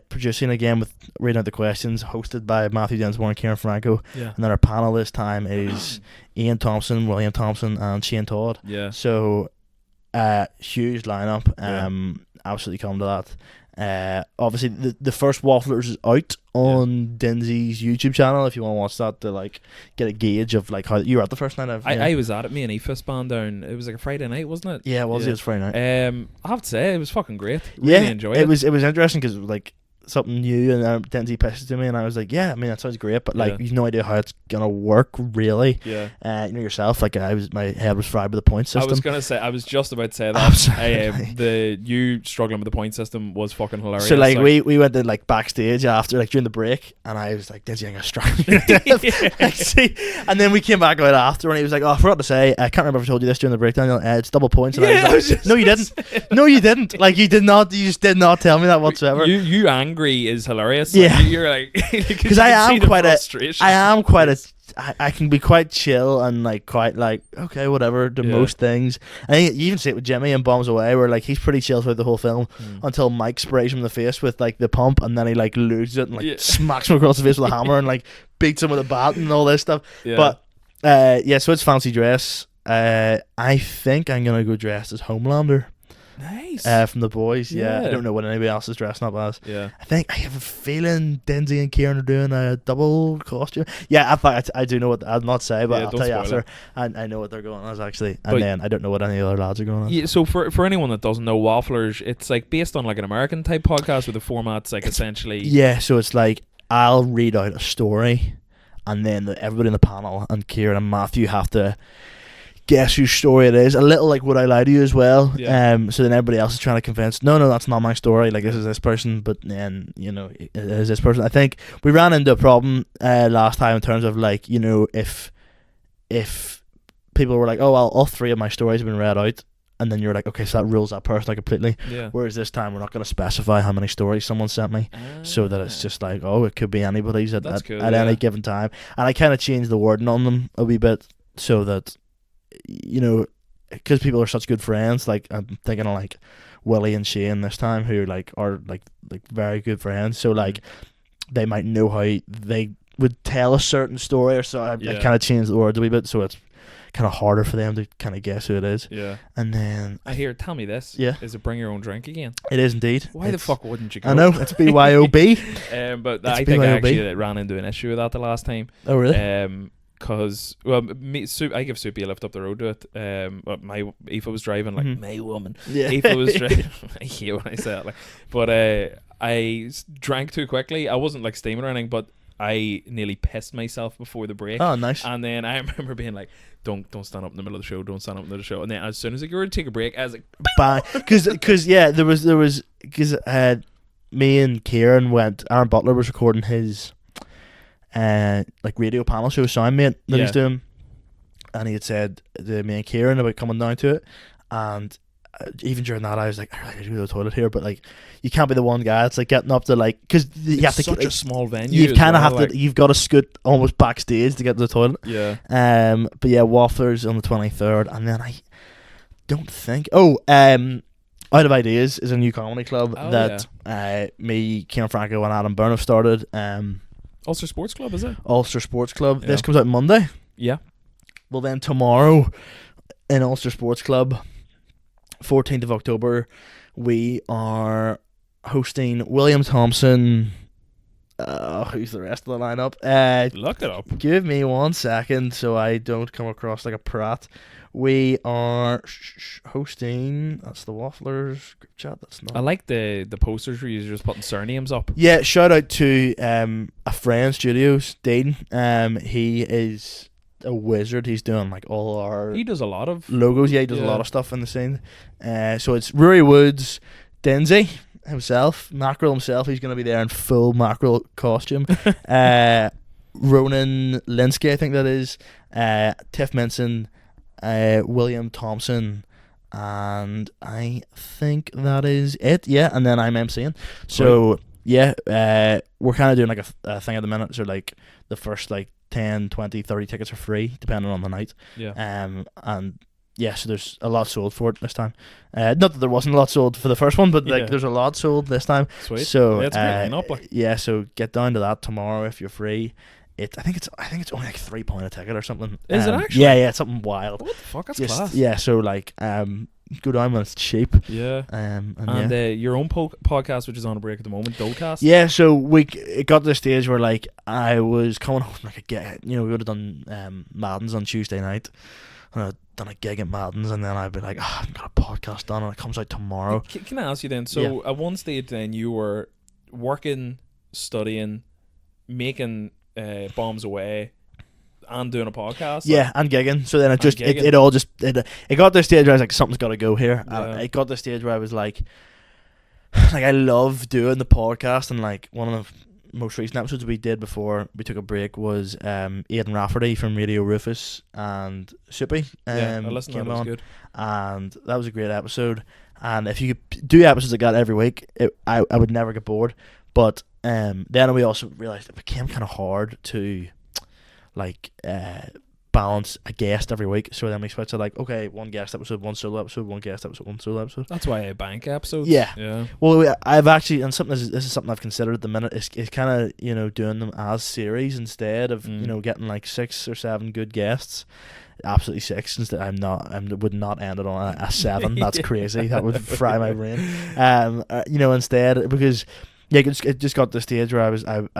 producing again with reading out the questions, hosted by Matthew Densmore and Kieran Franco, Yeah. and then our panel this time is Ian Thompson, William Thompson, and Shane Todd. Yeah. So huge lineup. Yeah. Absolutely come to that. Obviously the first Wafflers is out on Dinsy's YouTube channel if you want to watch that, to like get a gauge of like how you were at the first night. I was at it. Me and Aoife spun down. It was like a Friday night, wasn't it? Yeah, it was. It was Friday night. I have to say it was fucking great. Really enjoyed it. It was interesting because it was like something new, and Dinsy pitched it to me, and I was like, yeah, I mean, that sounds great, but like, Yeah. you've no idea how it's gonna work, really. Yeah. You know yourself, like, my head was fried with the point system. I was gonna say. I was just about to say that. Absolutely. You struggling with the point system was fucking hilarious. So like we went to like backstage after, like, during the break, and I was like, Dinsy, I'm gonna strike you to death. Like, see, and then we came back out after, and he was like, oh, I forgot to say, I can't remember if I told you this during the breakdown, it's double points. And I was like, no, you didn't. No, you didn't. Like, you just did not tell me that whatsoever. You angered angry is hilarious. Yeah. Like, you're like because I am quite a. I can be quite chill and like quite like okay whatever to most things. I think you even see it with Jimmy and Bombs Away where like he's pretty chill throughout the whole film until Mike sprays him in the face with like the pump and then he like loses it and like smacks him across the face with a hammer and like beats him with a bat and all this stuff. But so it's fancy dress. I think I'm gonna go dressed as Homelander. Nice. From The Boys. I don't know what anybody else is dressing up as. I think I have a feeling Denzi and Kieran are doing a double costume. I do know what I'll not say, but I'll tell you after. I know what they're going as actually, and then I don't know what any other lads are going as. Yeah, so for anyone that doesn't know, Wafflers, it's like based on like an American type podcast where the format's like essentially. So it's like I'll read out a story, and then everybody in the panel and Kieran and Matthew have to guess whose story it is. A little like Would I Lie to You as well. So then everybody else is trying to convince, no, that's not my story. Like this is this person, but then it is this person. I think we ran into a problem last time in terms of like if people were like, oh well, all three of my stories have been read out, and then you're like, okay, so that rules that person out completely. Whereas this time we're not going to specify how many stories someone sent me, so that it's just like, oh, it could be anybody's at any given time. And I kind of changed the wording on them a wee bit so that. Because people are such good friends, like I'm thinking of like Willie and Shane this time, who like are like very good friends. So like they might know how they would tell a certain story, or so I kind of changed the words a wee bit, so it's kind of harder for them to kind of guess who it is. And then tell me this. Is it bring your own drink again? It is indeed. Why the fuck wouldn't you go? I know it's BYOB. But it's I think BYOB. I actually ran into an issue with that the last time. Oh really? Because I give Soupy a lift up the road to it. My Aoife was driving, like my woman. Aoife was driving. I hate when I say that, like. But I drank too quickly. I wasn't like steaming or anything, but I nearly pissed myself before the break. Oh, nice. And then I remember being like, "Don't stand up in the middle of the show. Don't stand up in the middle of the show." And then as soon as I go to take a break, I was like, "Bye," because there was me and Kieran went. Aaron Butler was recording his. Like radio panel show soundmate that he's doing, and he had said to me and Kieran about coming down to it, and even during that I was like, I really need to go to the toilet here, but like you can't be the one guy that's like getting up to like, because you have to such a small venue, you kind of have to, you've got to scoot almost backstage to get to the toilet. But yeah, Wafflers on the 23rd, and then I don't think Out of Ideas is a new comedy club that me, Kieran Franco and Adam Byrne have started. Ulster Sports Club, is it? Ulster Sports Club. This comes out Monday. Well, then tomorrow in Ulster Sports Club, 14th of October, we are hosting William Thompson. Who's the rest of the lineup? Look it up. Give me 1 second so I don't come across like a prat. We are hosting. That's the Wafflers group chat. That's not. I like the posters where you're just putting surnames up. Yeah, shout out to a friend studios, Dean. He is a wizard. He's doing like all our. He does a lot of logos. Yeah, he does a lot of stuff in the scene. So it's Rory Woods, Denzi himself, Mackerel himself. He's going to be there in full Mackerel costume. Ronan Linsky, I think that is. Tiff Minson. William Thompson, and I think that is it. And then I'm MCing. So we're kind of doing like a thing at the minute. So like the first like 10, 20, 30 tickets are free depending on the night. So there's a lot sold for it this time. Not that there wasn't a lot sold for the first one, but like there's a lot sold this time. Sweet. So it's a great lineup, like. So get down to that tomorrow if you're free. I think it's only like £3 a ticket or something. Is it actually? Yeah, it's something wild. What the fuck? That's class. Yeah, so like go down when it's cheap. And your own podcast, which is on a break at the moment, Dolecast. Yeah, so it got to the stage where like I was coming home like we would have done Madden's on Tuesday night. And I'd done a gig at Madden's, and then I'd be like, I've got a podcast done, and it comes out tomorrow. Can I ask you then? So at one stage, then you were working, studying, making Bombs Away, and doing a podcast. And gigging. So then it all just it got to the stage where I was like, something's got to go here. It got to the stage where I was like I love doing the podcast, and like one of the most recent episodes we did before we took a break was Aidan Rafferty from Radio Rufus and Soupy. I listened to that. It was good, and that was a great episode. And if you could do episodes like that every week, I would never get bored. But then we also realised it became kind of hard to like balance a guest every week. So then we switched to like, okay, one guest episode, one solo episode, one guest episode, one solo episode. That's why I bank episodes. Yeah. Well, I've actually, and this is something I've considered at the minute, is kind of, you know, doing them as series instead of, you know, getting like 6 or 7 good guests. Absolutely 6. Instead, I would not end it on a 7. That's crazy. That would fry my brain. You know, instead, because yeah, it just got to the stage where I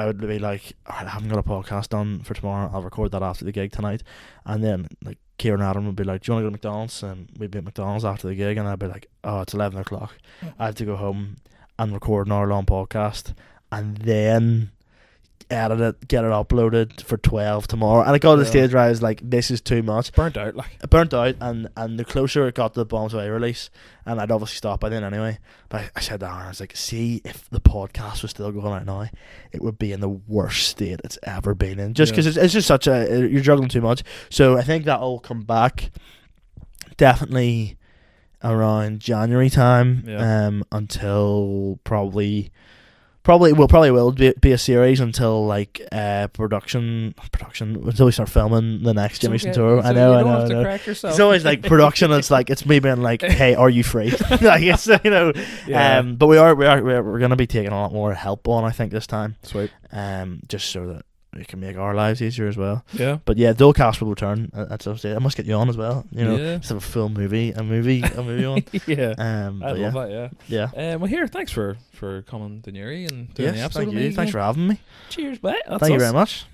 would be like, all right, I haven't got a podcast done for tomorrow. I'll record that after the gig tonight. And then like Kieran and Adam would be like, do you want to go to McDonald's? And we'd be at McDonald's after the gig, and I'd be like, oh, it's 11 o'clock. I have to go home and record an hour-long podcast, and then edit it, get it uploaded for 12 tomorrow. And it got to the stage where I was like, this is too much. Burnt out, and the closer it got to the Bombs Away release, and I'd obviously stop by then anyway, but I said to Aaron, I was like, see, if the podcast was still going right now, it would be in the worst state it's ever been in, just because it's just such a, you're juggling too much. So I think that'll come back definitely around January time, until probably will be a series until like production until we start filming the next Jimmy tour. So I know. Crack yourself. It's always like production. It's like it's me being like, hey, are you free? I guess, you know. But we're gonna be taking a lot more help on, I think, this time. Sweet. Just so that we can make our lives easier as well. Yeah. But yeah, Dualcast will return at some stage. I must get you on as well. You know, just have a full movie on. Yeah. I love that. Yeah. Well, here, thanks for coming to Newry and doing the episode. Thank you. Thanks for having me. Cheers, mate. Thank you very much.